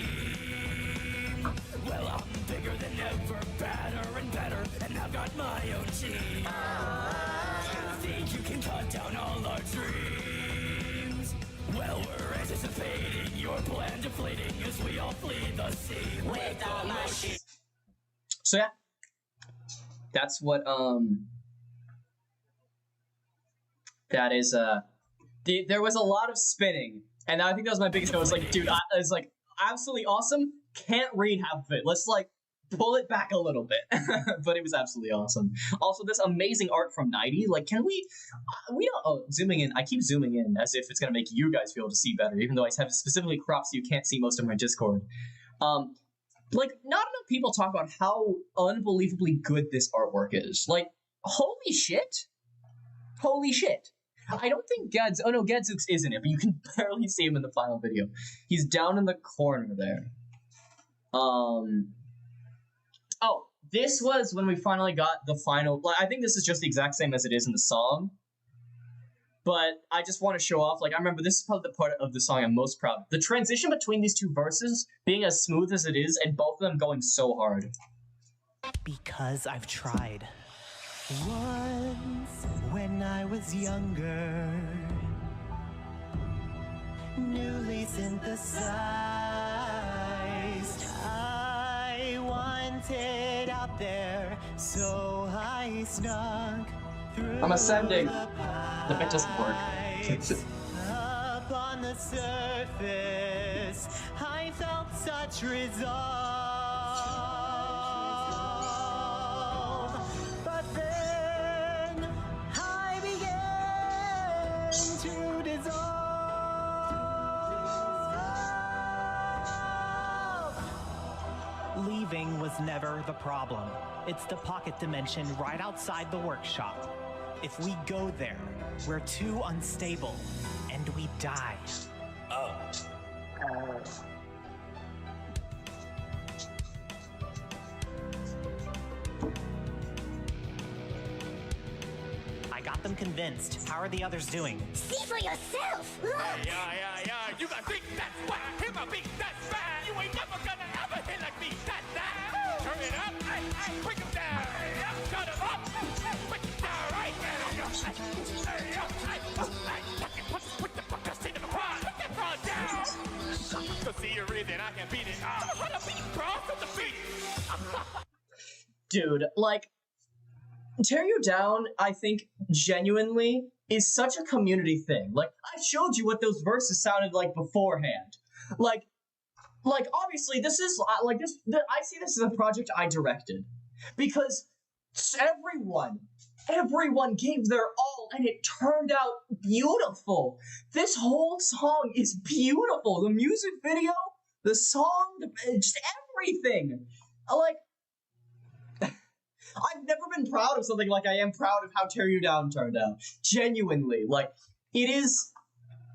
Well, I'm bigger than ever, better and better, and I've got my own team. You think you can cut down all our dreams? Well, we're anticipating your plan deflating as we all flee the sea with the machine. So yeah, that's what, that is, there was a lot of spinning, and I think that was my biggest note. I was like, dude, it's like, absolutely awesome, can't read half of it. Let's, pull it back a little bit. But it was absolutely awesome. Also, this amazing art from 90, can we don't, zooming in, I keep zooming in as if it's gonna make you guys be able to see better, even though I have specifically cropped so you can't see most of my Discord. Not enough people talk about how unbelievably good this artwork is. Holy shit. Holy shit. I don't think Gadzooks is in it, but you can barely see him in the final video. He's down in the corner there. This was when we finally got the final, I think this is just the exact same as it is in the song. but I just want to show off. Like, I remember this is probably the part of the song I'm most proud of. The transition between these two verses being as smooth as it is, and both of them going so hard. Because I've tried. Once, when I was younger, newly synthesized, I wanted out there, so I snuck through. I'm ascending. The bit doesn't work. Up on the surface, I felt such resolve. But then I began to dissolve. Leaving was never the problem. It's the pocket dimension right outside the workshop. If we go there, we're too unstable, and we die. Oh. I got them convinced. How are the others doing? See for yourself! Look! Yeah. You gotta think that's why him a beat that's fine. You ain't never gonna ever hit like me. That's that. Turn it up, break him down. Shut him up, break him down right now. Put the fuck that state of the crowd. Put that crowd down. So see a reason I can beat it. How to beat cross from the beat. Dude, like, Tear You Down, I think, genuinely, is such a community thing. Like, I showed you what those verses sounded like beforehand. Like, obviously, this is, I see this as a project I directed. Because everyone gave their all, and it turned out beautiful. This whole song is beautiful. The music video, the song, just everything. Like, I've never been proud of something like I am proud of how Tear You Down turned out. Genuinely. Like, it is,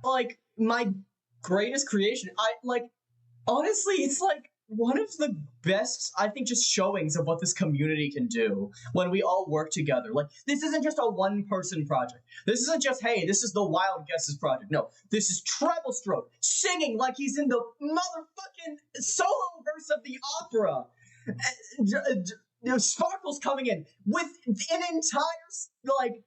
like, my greatest creation. Honestly, it's, like, one of the best, I think, just showings of what this community can do when we all work together. Like, this isn't just a one-person project. This isn't just, hey, this is the Wild Guesses project. No, this is Treble Stroke singing like he's in the motherfucking solo verse of the opera. Sparkle's coming in with an entire, like,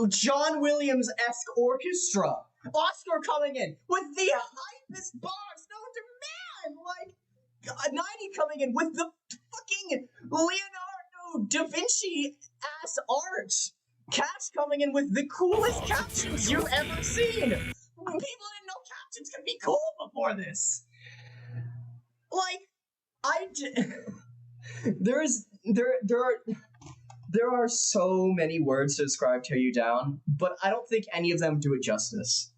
John Williams-esque orchestra. Oscar coming in with the hypest bars known to man. Like, 90 coming in with the fucking Leonardo da Vinci-ass art. Cash coming in with the coolest captions you've ever seen. People didn't know captions could be cool before this. Like, there are so many words to describe Tear You Down, but I don't think any of them do it justice.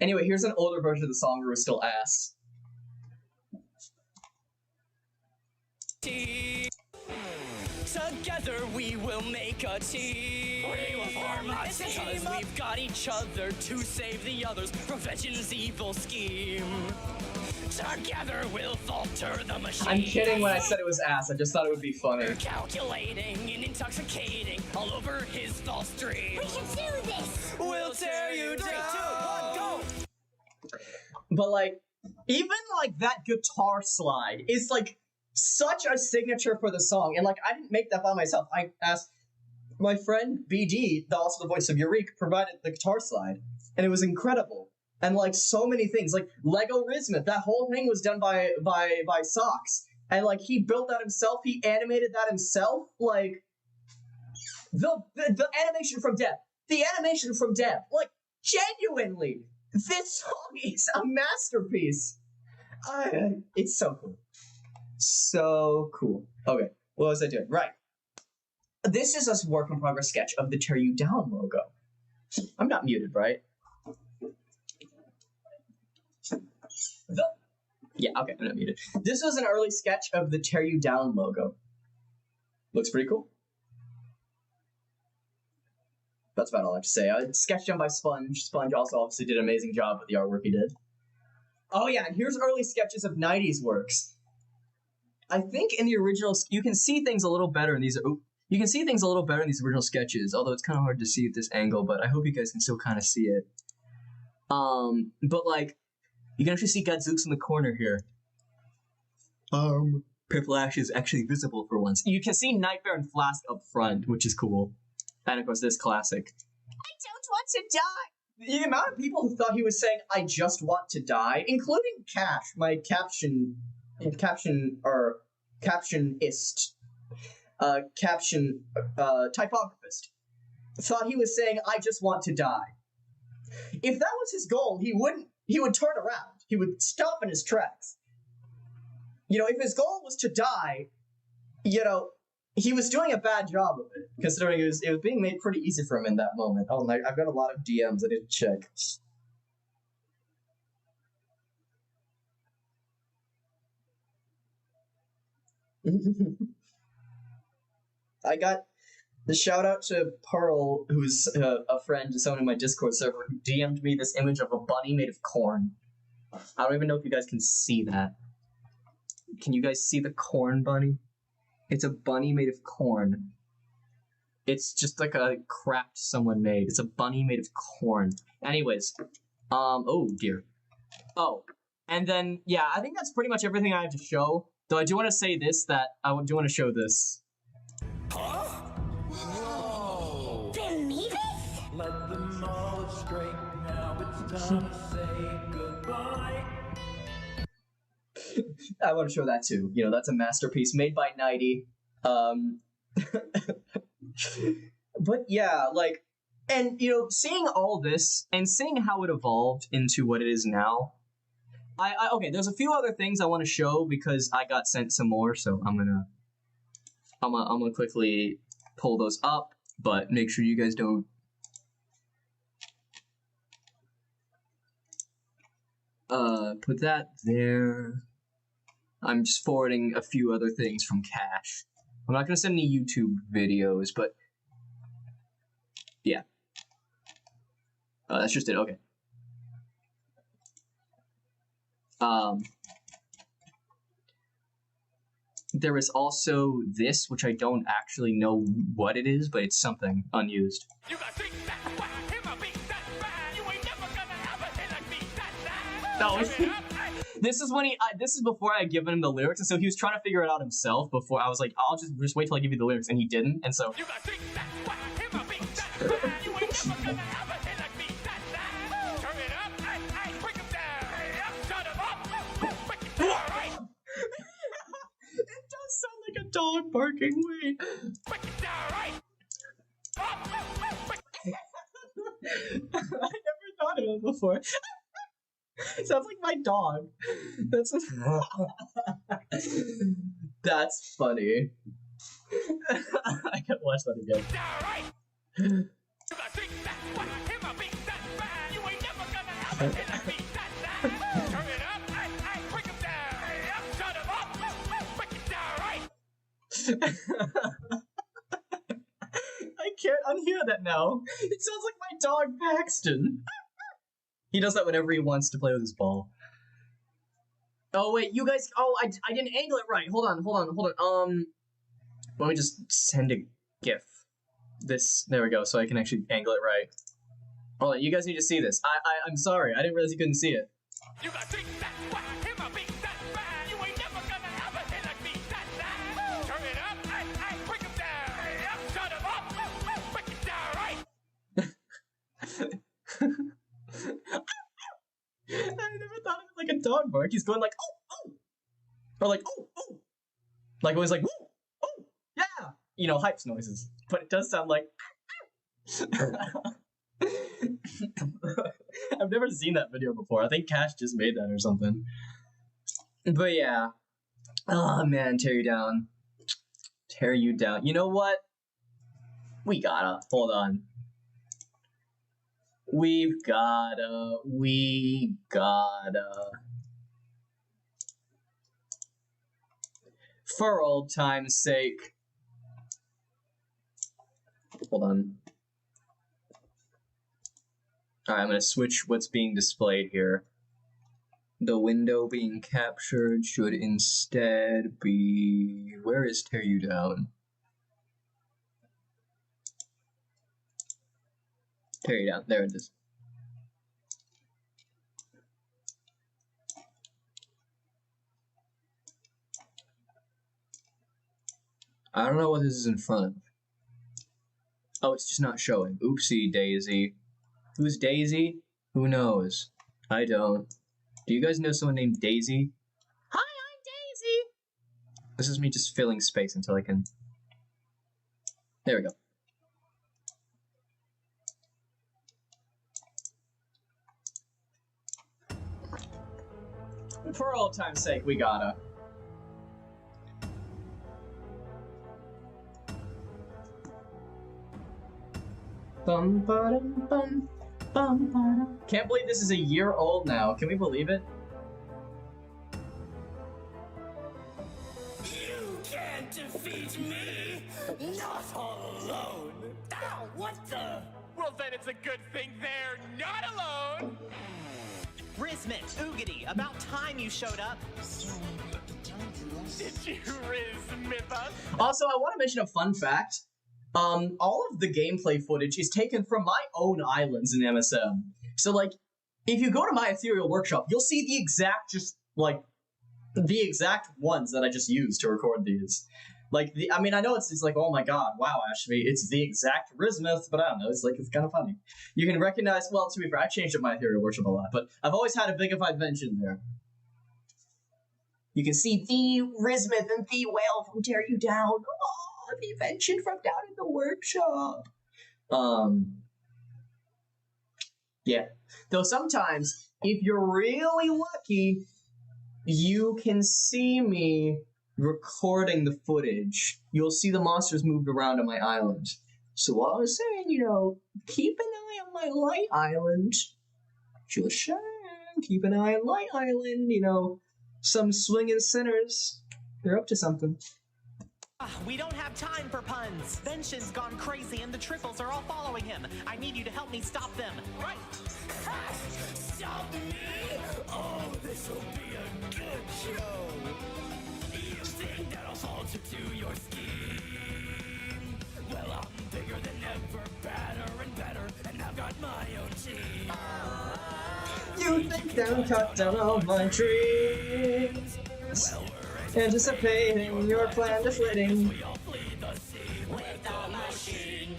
Anyway, here's an older version of the song where it was still ass. Together we will make a team. We will form a team. Because we've got each other to save the others from Vengeance's evil scheme. Together we'll falter the machine. I'm kidding when I said it was ass. I just thought it would be funny. We're calculating and intoxicating all over his false dream. We can do this! We'll tear you down. 3, 2, 1, go! But, like, even, like, that guitar slide is, like, such a signature for the song. And, like, I didn't make that by myself. I asked my friend BD, also the voice of Eureka, provided the guitar slide. And it was incredible. And, like, so many things. Like, Lego Rismuth, that whole thing was done by Socks. And, like, he built that himself. He animated that himself. Like, the animation from Deb. The animation from Deb. Like, genuinely, this song is a masterpiece. It's so cool. So cool. Okay, what was I doing? Right. This is a work in progress sketch of the Tear You Down logo. I'm not muted, right? Yeah, okay, I'm not muted. This was an early sketch of the Tear You Down logo. Looks pretty cool. That's about all I have to say. Sketch done by Sponge. Sponge also obviously did an amazing job with the artwork he did. Oh yeah, and here's early sketches of 90s works. I think in the original, you can see things a little better in these. You can see things a little better in these original sketches, although it's kind of hard to see at this angle. But I hope you guys can still kind of see it. But like, you can actually see Gadzooks in the corner here. Purple Ash is actually visible for once. You can see Nightmare and Flask up front, which is cool. And of course, this classic. I don't want to die. The amount of people who thought he was saying, I just want to die, including Cash, my captionist, typographist, thought he was saying, I just want to die. If that was his goal, he would turn around. He would stop in his tracks. You know, if his goal was to die, you know, he was doing a bad job of it, considering it was being made pretty easy for him in that moment. Oh, and I've got a lot of DMs I didn't check. I got the shout out to Pearl, who's a friend to someone in my Discord server, who DM'd me this image of a bunny made of corn. I don't even know if you guys can see that. Can you guys see the corn bunny? It's a bunny made of corn. It's just like a craft someone made. It's a bunny made of corn. Anyways, oh dear. Oh, and then, yeah, I think that's pretty much everything I have to show. Though I do want to say this, that I do want to show this. Huh? Whoa! Beneath? Let them all straight now. It's time to say goodbye. I want to show that too. You know, that's a masterpiece made by Nighty. But yeah, like, and you know, seeing all this and seeing how it evolved into what it is now. Okay, there's a few other things I want to show because I got sent some more, so I'm gonna quickly pull those up, but make sure you guys don't. Put that there. I'm just forwarding a few other things from Cash. I'm not gonna send any YouTube videos, but yeah. That's just it. Okay. There is also this, which I don't actually know what it is, but it's something unused. You got think that's why him a beat that's bad. You ain't never gonna ever hit like me. That's that. No, this is when this is before I had given him the lyrics, and so he was trying to figure it out himself before I was like, I'll just wait till I give you the lyrics, and he didn't, and so. You got think that's why him a beat that's bad. You ain't never gonna ever hit like me. That's that. Turn it up, break him down. Shut him up, break it down, right? It does sound like a dog barking. Wait. Break it down, right? I never thought of it before. Sounds like my dog. That's that's funny. I can watch that again. I can't unhear that now. It sounds like my dog Paxton. He does that whenever he wants to play with his ball. Oh wait, you guys. Oh, I didn't angle it right. Hold on. Let me just send a GIF. There we go. So I can actually angle it right. Hold on, you guys need to see this. I'm sorry. I didn't realize you couldn't see it. You got think that's why him a beat that's bad. You ain't never gonna ever hit like me. That's that. Turn it up, break him down. Shut him up, break it down, right? I never thought of it like a dog bark. He's going like, oh, oh. Or like, oh, oh. Like it was like, woo, oh, yeah. You know, hypes noises. But it does sound like. I've never seen that video before. I think Cash just made that or something. But yeah. Oh man, tear you down. Tear you down. You know what? We gotta. Hold on. We gotta. For old time's sake. Hold on. Alright, I'm gonna switch what's being displayed here. The window being captured should instead be... Where is Tear You Down? Tear You Down. There it is. I don't know what this is in front of. Oh, it's just not showing. Oopsie daisy. Who's Daisy? Who knows? I don't. Do you guys know someone named Daisy? Hi, I'm Daisy! This is me just filling space until I can... There we go. For old time's sake, we gotta. Bum, ba-dum, bum, bum, ba-dum. Can't believe this is a year old now. Can we believe it? You can't defeat me! Not all alone! Ow, what the? Well, then it's a good thing they're not alone! Rismit, Oogity, about time you showed up. Did you Rismith us? Also, I want to mention a fun fact. All of the gameplay footage is taken from my own islands in MSM. So, like, if you go to my Ethereal Workshop, you'll see the exact, the exact ones that I just used to record these. Like, I mean, I know it's like, oh my god, wow, Ashby, it's the exact Rismith, but I don't know, it's kind of funny. You can recognize, well, to be fair, I changed up my Ethereal Workshop a lot, but I've always had a bigified Vengeance there. You can see the Rismith and the whale from Tear You Down. Oh, the Vengeance from down in the workshop. Yeah. Though sometimes, if you're really lucky, you can see me recording the footage. You'll see the monsters moved around on my island. So what I was saying, keep an eye on my Light Island. Just saying, keep an eye on Light Island, some swinging sinners. They're up to something. We don't have time for puns. Vention's gone crazy and the triples are all following him. I need you to help me stop them. Right! Ha! Stop me! Oh, this'll be a good show! You think that I'll falter to your scheme? Well, I'm bigger than ever, better and better, and I've got my own team. You think that I'll cut down all my trees? Well, anticipating your plan to flitting. we all flee the sea with the machine.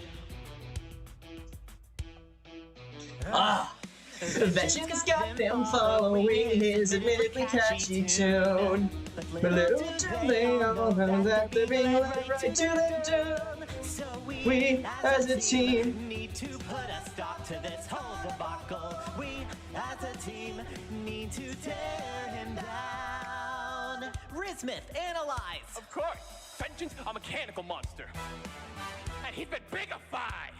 Vengeance got them following his admittedly catchy tune. But little do they know that they're being led right to their doom. So We, as a team, need to put a stop to this whole debacle. We, as a team, need to tear him down. Rismith, analyze. Of course, Vengeance, a mechanical monster. And he's been bigified.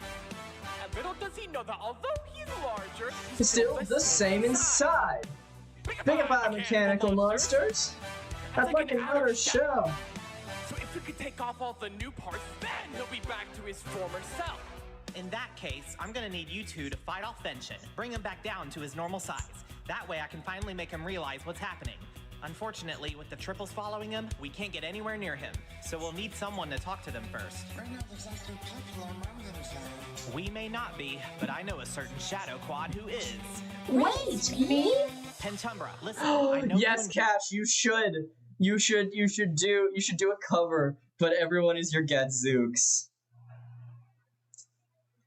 And little does he know that although he's larger, it's still the same inside. Bigified mechanical monsters. That's like another show. So if we could take off all the new parts, then he'll be back to his former self. In that case, I'm gonna need you two to fight off Vention, bring him back down to his normal size. That way I can finally make him realize what's happening. Unfortunately, with the triples following him, we can't get anywhere near him, so we'll need someone to talk to them first. We're not exactly popular among themselves. We may not be, but I know a certain Shadow Quad who is. Wait, me? Pentumbra, listen, I know Yes, you Cash, you should. You should do a cover, but everyone is your Gadzooks.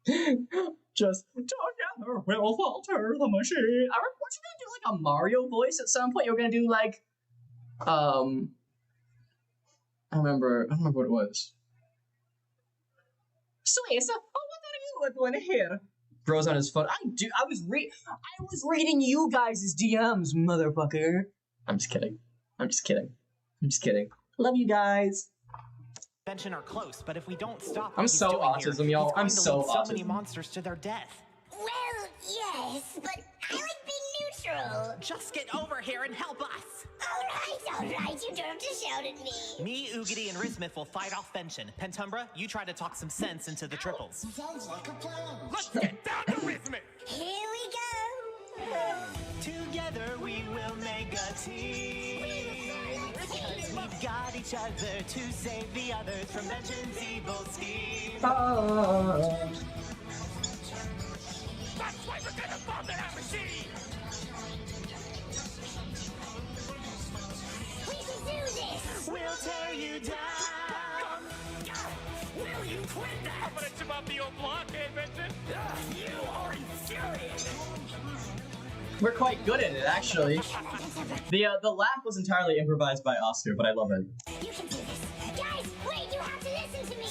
Just together we'll falter the machine. Weren't you gonna do like a Mario voice at some point? You were gonna do like, I don't remember what it was. So Asa, what are you doing here? Bros on his phone. I was reading you guys' DMs, motherfucker. I'm just kidding. Love you guys. Vention are close, but if we don't stop I'm what he's so doing autism, here, y'all. he's going I'm to so lead so many autism. monsters to their death. Well, yes, but I like being neutral. Just get over here and help us. All right, you don't have to shout at me. Me, Oogity, and Rismith will fight off Vention. Pentumbra, you try to talk some sense into the triples. Sounds like a plan. Let's get down to Rismith. Here we go. Together we will make a team. Because we've got each other to save the others from Vengeance evil scheme. That's why we're gonna bomb that machine! We can do this! We'll tear you down. Will you quit that? I'm gonna chip off the old blockade, Vincent! You are infuriating. We're quite good at it, actually. The laugh was entirely improvised by Oscar, but I love it. You can do this. Guys, wait, you have to listen to me!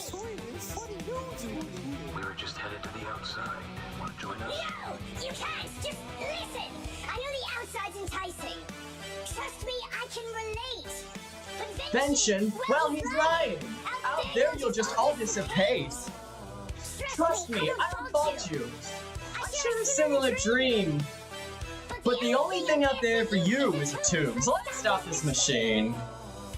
We were just headed to the outside. Want to join us? No! You can't! Just listen! I know the outside's enticing. Trust me, I can relate. But Vention? Well, he's lying! Out there you'll just all dissipate. Trust me, I don't fault you. I share a similar dream. But the only thing out there for you is a tomb, so let's stop this machine.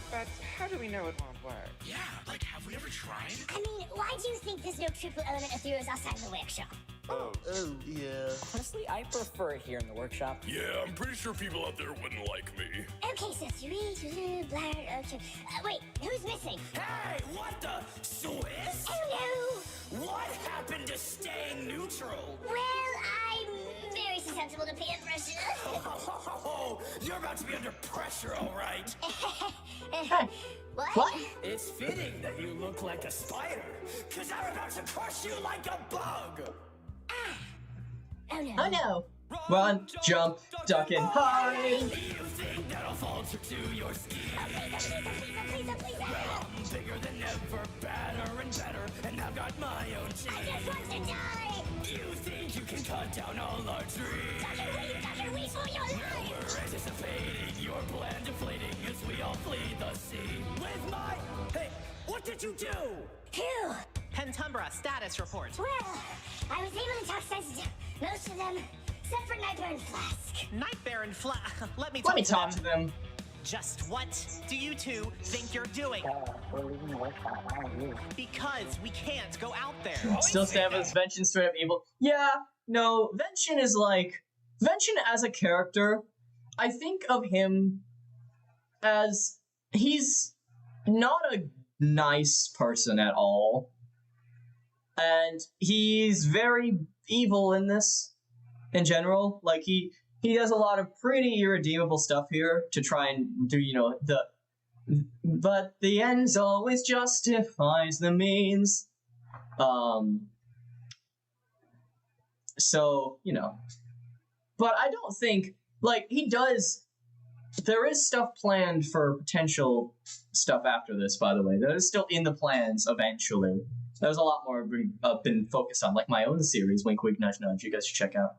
But how do we know it won't work? Yeah, like, have we ever tried? I mean, why do you think there's no triple element of heroes outside the workshop? Oh, yeah. Honestly, I prefer it here in the workshop. Yeah, I'm pretty sure people out there wouldn't like me. Okay, so 3, 2, blah, okay. Wait, who's missing? Hey, what the? Swiss? Oh no! What happened to staying neutral? Well, I'm very susceptible to peer pressure. Oh, you're about to be under pressure, all right. What? It's fitting that you look like a spider, because I'm about to crush you like a bug. Oh no. I know. Run, jump, duck, and hide. You think that'll falter to your scheme? Please. I'm bigger than ever, better and better, and I've got my own team. I just want to die. You think you can cut down all our dreams? Duck and wait for your life. We're anticipating your plan deflating as we all flee the sea. With my... Hey, what did you do? Whew. Pentumbra, status report. Well, I was able to talk sense to most of them, except for Nightmare and Flask. Nightmare and Let me talk to them. Just what do you two think you're doing? Because we can't go out there. Still stand with Vention straight up evil. Yeah, no, Vention is like... Vention as a character, I think of him as... He's not a nice person at all. And he's very evil in this, in general. Like, he does a lot of pretty irredeemable stuff here to try and do, but the ends always justifies the means. So, but I don't think, like, he does, there is stuff planned for potential stuff after this, by the way. That is still in the plans eventually. There's a lot more been focused on, like my own series, wink, wink, nudge, nudge, you guys should check out.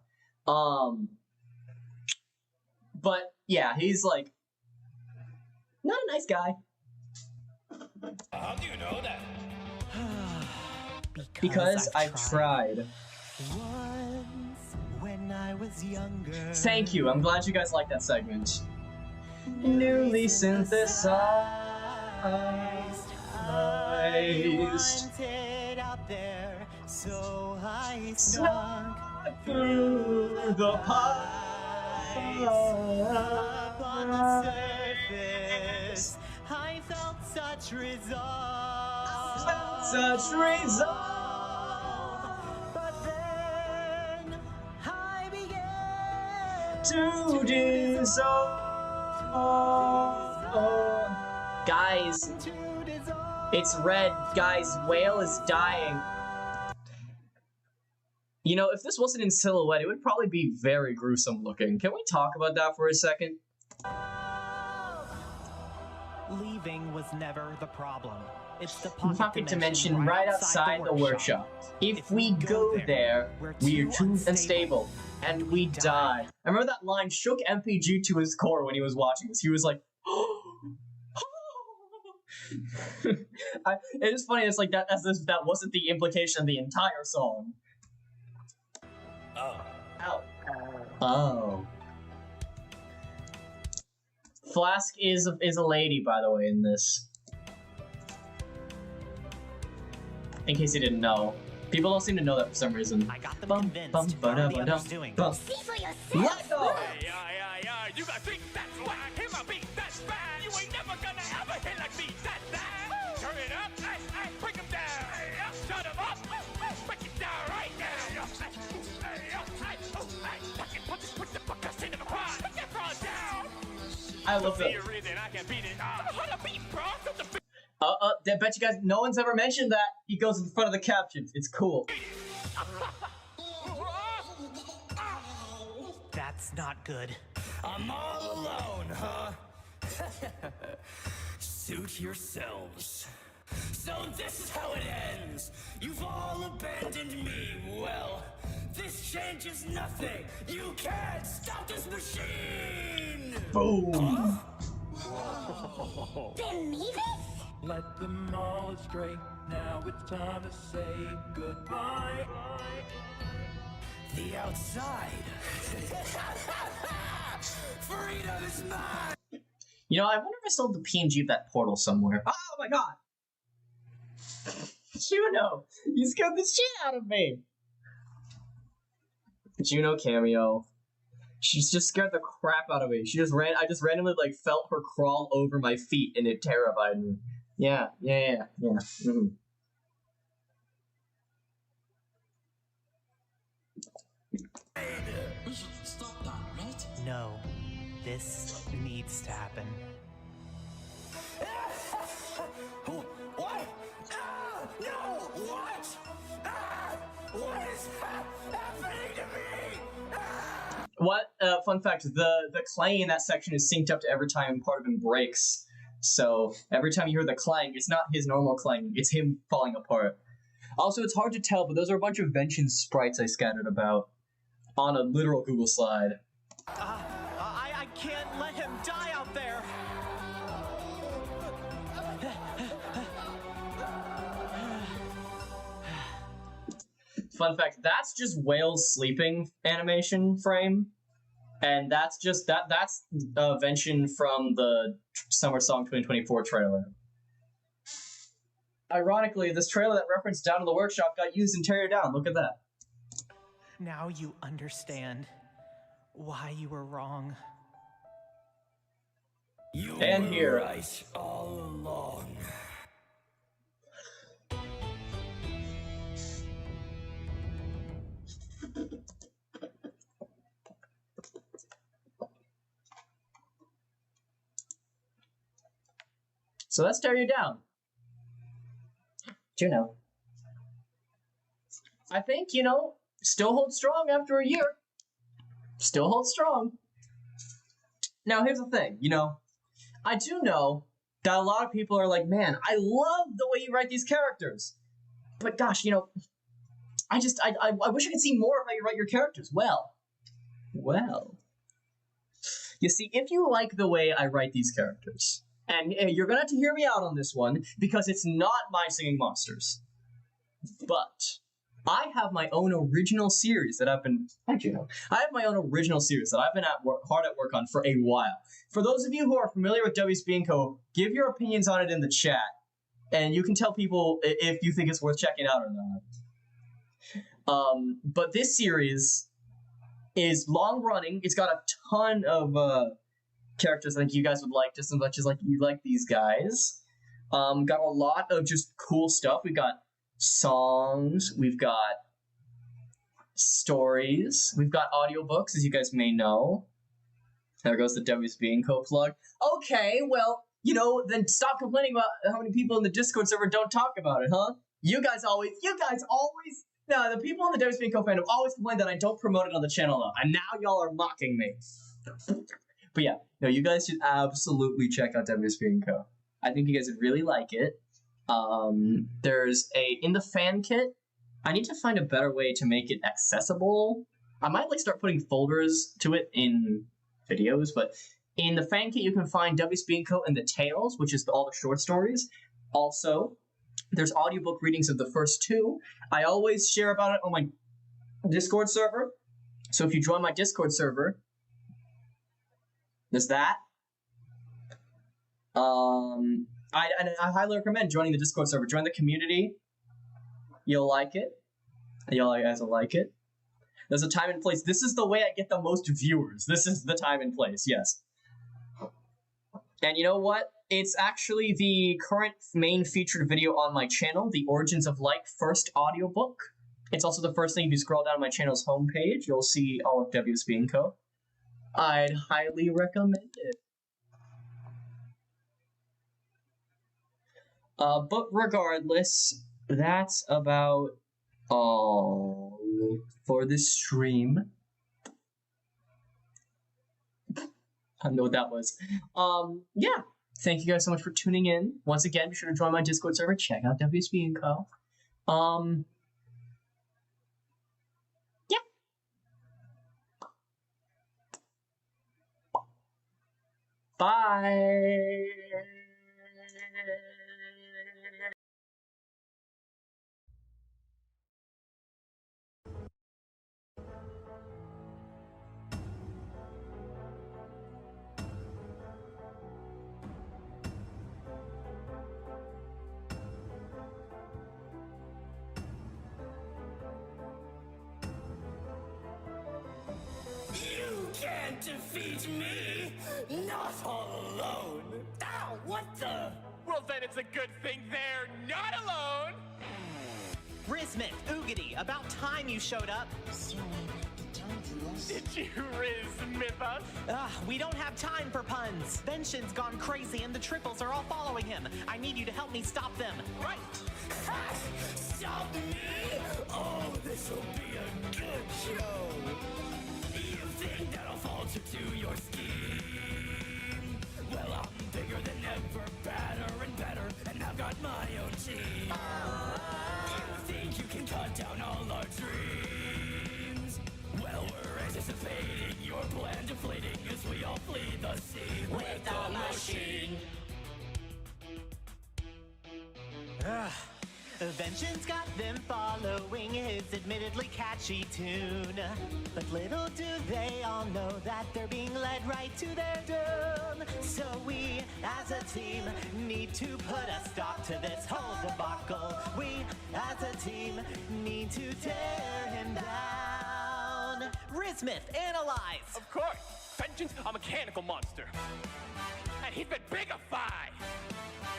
But, yeah, he's, like, not a nice guy. How do you know that? Because I've tried. Once, when I was younger. Thank you, I'm glad you guys like that segment. Newly synthesized. Wanted out there, so I snuck through the pipes. Upon the surface, I felt such resolve. But then I began to dissolve. Guys, it's red. Guys, Whale is dying. If this wasn't in silhouette, it would probably be very gruesome looking. Can we talk about that for a second? Leaving was never the problem. It's the pocket dimension right outside the workshop. If we go there, we are too unstable, and we die. I remember that line shook MPG to his core when he was watching this. He was like, it is funny, it's like that, as if that wasn't the implication of the entire song. Oh. Ow. Oh. Flask is a lady, by the way, in this. In case you didn't know. People don't seem to know that for some reason. I got them convinced. What are the others doing? See for yourself. Let go! Yeah, you gotta think that's why I love that. I bet you guys, no one's ever mentioned that. He goes in front of the captions. It's cool. That's not good. I'm all alone, huh? Suit yourselves. So this is how it ends. You've all abandoned me. Well, this changes nothing. You can't stop this machine. Boom. Then leave it? Let them all astray. Now it's time to say goodbye. The outside. Freedom is mine. You know, I wonder if I still have the PNG of that portal somewhere. Oh my god! Juno! You scared the shit out of me! Juno cameo. She just scared the crap out of me. I just randomly, like, felt her crawl over my feet and it terrified me. Yeah. Mm-hmm. We should stop that, right? No, this needs to happen. What? No! What? What is happening to me? What? Fun fact, the clang in that section is synced up to every time part of him breaks. So, every time you hear the clang, it's not his normal clang, it's him falling apart. Also, it's hard to tell, but those are a bunch of Vention sprites I scattered about on a literal Google slide. I can't let him die out there. Fun fact, that's just whales sleeping animation frame. And that's just, that's Vention from the Summer Song 2024 trailer. Ironically, this trailer that referenced Down in the Workshop got used in Tear You Down. Look at that. Now you understand why you were wrong. You and were here. Right all along. So that's Tear You Down. Juno. I think, still holds strong after a year. Still holds strong. Now, here's the thing, I do know that a lot of people are like, man, I love the way you write these characters. But gosh, I wish I could see more of how you write your characters. Well. You see, if you like the way I write these characters, and you're gonna have to hear me out on this one, because it's not my singing monsters. But I have my own original series that I've been... I have my own original series that I've been hard at work on for a while. For those of you who are familiar with WSB & Co., give your opinions on it in the chat, and you can tell people if you think it's worth checking out or not. But this series is long-running. It's got a ton of characters I think you guys would like just as much as you like these guys. Got a lot of just cool stuff. We've got songs, we've got stories, we've got audiobooks, as you guys may know. There goes the WSB & Co. plug. Okay, well, then stop complaining about how many people in the Discord server don't talk about it, huh? You guys always, no, the people in the WSB & Co. fandom always complain that I don't promote it on the channel, though, and now y'all are mocking me. But yeah, no, you guys should absolutely check out WSB & Co. I think you guys would really like it. There's in the fan kit, I need to find a better way to make it accessible. I might start putting folders to it in videos, but in the fan kit you can find WSB & Co. and the Tales, which is all the short stories. Also, there's audiobook readings of the first two. I always share about it on my Discord server. So if you join my Discord server, there's that. I highly recommend joining the Discord server. Join the community. You'll like it. You guys will like it. There's a time and place. This is the way I get the most viewers. This is the time and place, yes. And you know what? It's actually the current main featured video on my channel, the Origins of Light first audiobook. It's also the first thing if you scroll down my channel's homepage, you'll see all of WSB & Co. I'd highly recommend it. But regardless, that's about all for this stream. I know what that was. Yeah. Thank you guys so much for tuning in. Once again, be sure to join my Discord server. Check out WSB & Co. Yeah. Bye. You can't defeat me! Not all alone! Ow, what the? Well, then it's a good thing they're not alone. Rismith, Oogity, about time you showed up. Did you Rismith us? We don't have time for puns. Benshin's gone crazy and the triples are all following him. I need you to help me stop them. Right! Ha! Stop me! Oh, this'll be a good show! You think that I'll falter to your scheme? Well, I'm bigger than ever, badder and better, and I've got my own team. You think you can cut down all our dreams? Well, we're anticipating your plan deflating as we all flee the scene with the machine. Benshin's got them following his admittedly catchy tune. But little do they all know that they're being led right to their doom. So we, as a team, need to put a stop to this whole debacle. We, as a team, need to tear him down. Rismith, analyze! Of course. Benshin's a mechanical monster. And he's been bigified.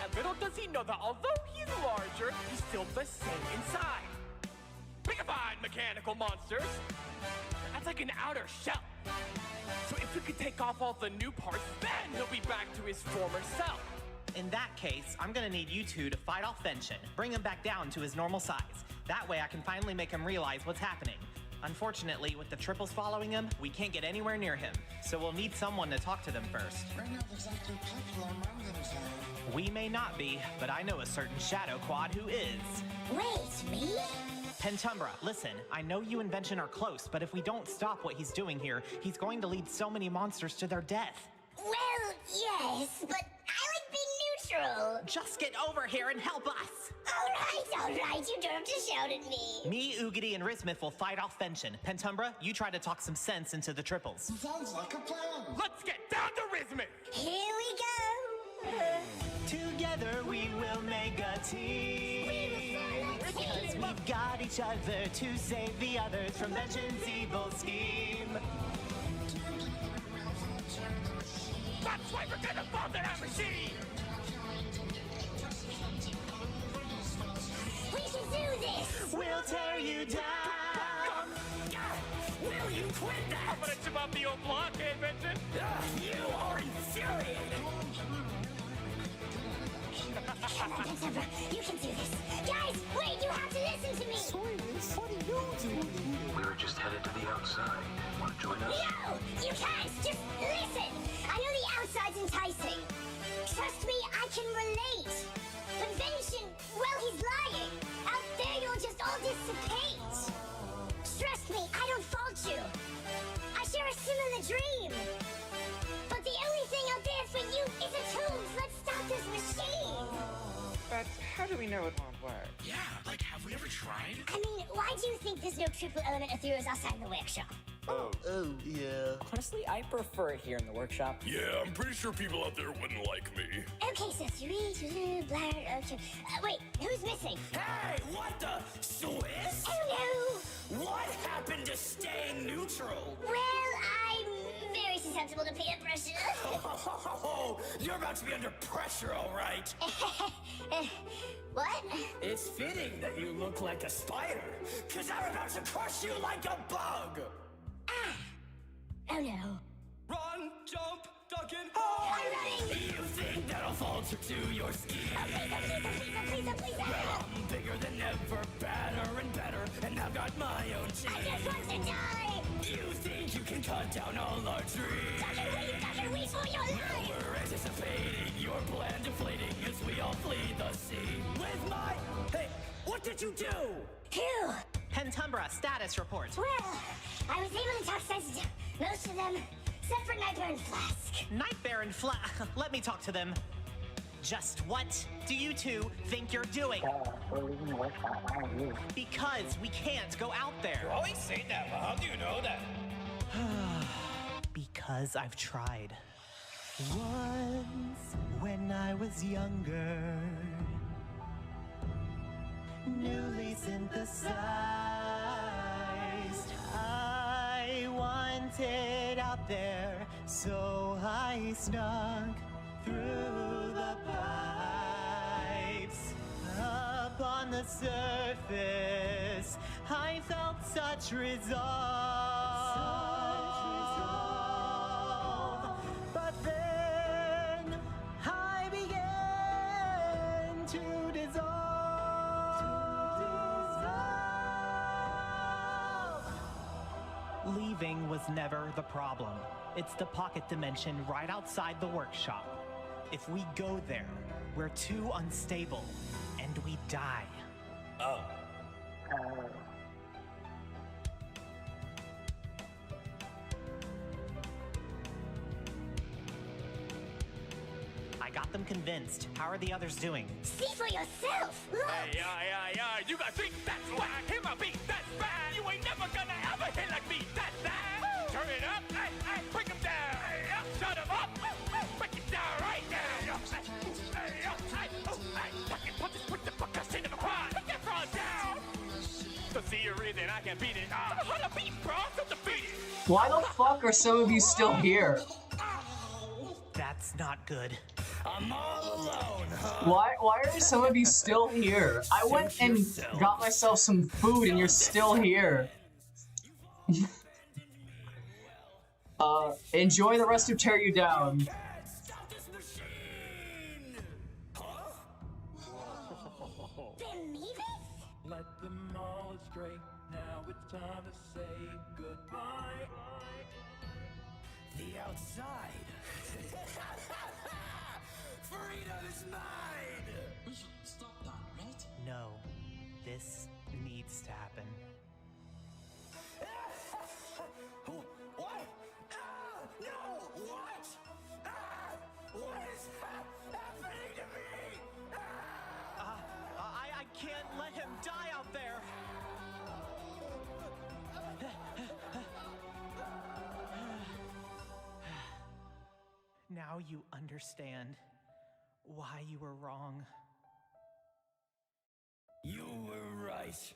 And little does he know that although he's larger, he's still the same inside. Bigified mechanical monsters. That's like an outer shell. So if we could take off all the new parts, then he'll be back to his former self. In that case, I'm gonna need you two to fight off Benshin, bring him back down to his normal size. That way I can finally make him realize what's happening. Unfortunately, with the triples following him, we can't get anywhere near him, so we'll need someone to talk to them first. We're not exactly popular among them, sir. We may not be, but I know a certain Shadow Quad who is. Wait, me? Pentumbra, listen, I know you and Benshin are close, but if we don't stop what he's doing here, he's going to lead so many monsters to their death. Well, yes, but I like being neutral. Just get over here and help us! All right, you don't have to shout at me. Me, Oogity, and Rismith will fight off Benshin. Pentumbra, you try to talk some sense into the triples. Sounds like a plan. Let's get down to Rismith! Here we go. Together we will make a team. Because we've got each other to save the others from Benshin's evil scheme. That's why we're gonna bomb that machine! We can do this. We'll tear you down. Will you quit that? I'm gonna chip off the old blockade, Benshin! You are infuriating! Pentumbra, you can do this. Guys, wait, you have to listen to me. Sorry, Liz. What are you doing? We were just headed to the outside. Want to join us? No, you can't. Just listen. I know the outside's enticing. Trust me, I can relate. But Benshin, well, he's lying. Out there, you'll just all dissipate. Trust me, I don't fault you. I share a similar dream. But the only thing out there for you is a tomb. Let's stop this machine. But how do we know it won't work? Yeah, like, have we ever tried? I mean, why do you think there's no triple element of theories outside the workshop? Oh, yeah. Honestly, I prefer it here in the workshop. Yeah, I'm pretty sure people out there wouldn't like me. Okay, so 3, 2, blah, okay. Wait, who's missing? Hey, what the? Swiss? Oh What happened to staying neutral? no! Well, I'm very susceptible to peer pressure. Oh, you're about to be under pressure, all right. What? It's fitting that you look like a spider, because I'm about to crush you like a bug. Oh no. Run, jump, duck, and hide! I'm running! You think that'll falter to your scheme. Please. I'm bigger than ever, badder and better, and I've got my own team. I just want to die. You think you can cut down all our dreams? Duck and weave for your life. We're anticipating your plan deflating as we all flee the sea. With my... Hey, what did you do? Phew. Pentumbra, status report. Well, I was able to talk sense to most of them, except for Nightmare and Flask. Nightmare and let me talk to them. Just what do you two think you're doing? Because we can't go out there. You always say that, but how do you know that? Because I've tried. Once, when I was younger, newly synthesized, I wanted out there, so I snuck through the pipes. Up on the surface, I felt such resolve. But then I began to dissolve. Leaving was never the problem. It's the pocket dimension right outside the workshop. If we go there, we're too unstable, and we die. Oh. I got them convinced. How are the others doing? See for yourself. Look. Hey, yeah. You gotta think that's whack. Him a beat, that's bad. You ain't never gonna ever hit like me, that's that. Turn it up, hey, bring him down. Shut him up, break it down right now. Fucking punches put the fuckers in the quad. Put that fraud down. The theory that I can beat it. How to beat bro, so defeat it. Why the fuck are some of you still here? That's not good. I'm all alone, huh? Why are some of you still here? I went and got myself some food and you're still here. Enjoy the rest of Tear You Down. Let them all astray. Now it's time to say goodbye. The outside. Freedom is mine! We should stop that, right? No, this needs to happen. What? No! What? What is happening to me? I can't let him die out there. Now you understand why you were wrong. You were right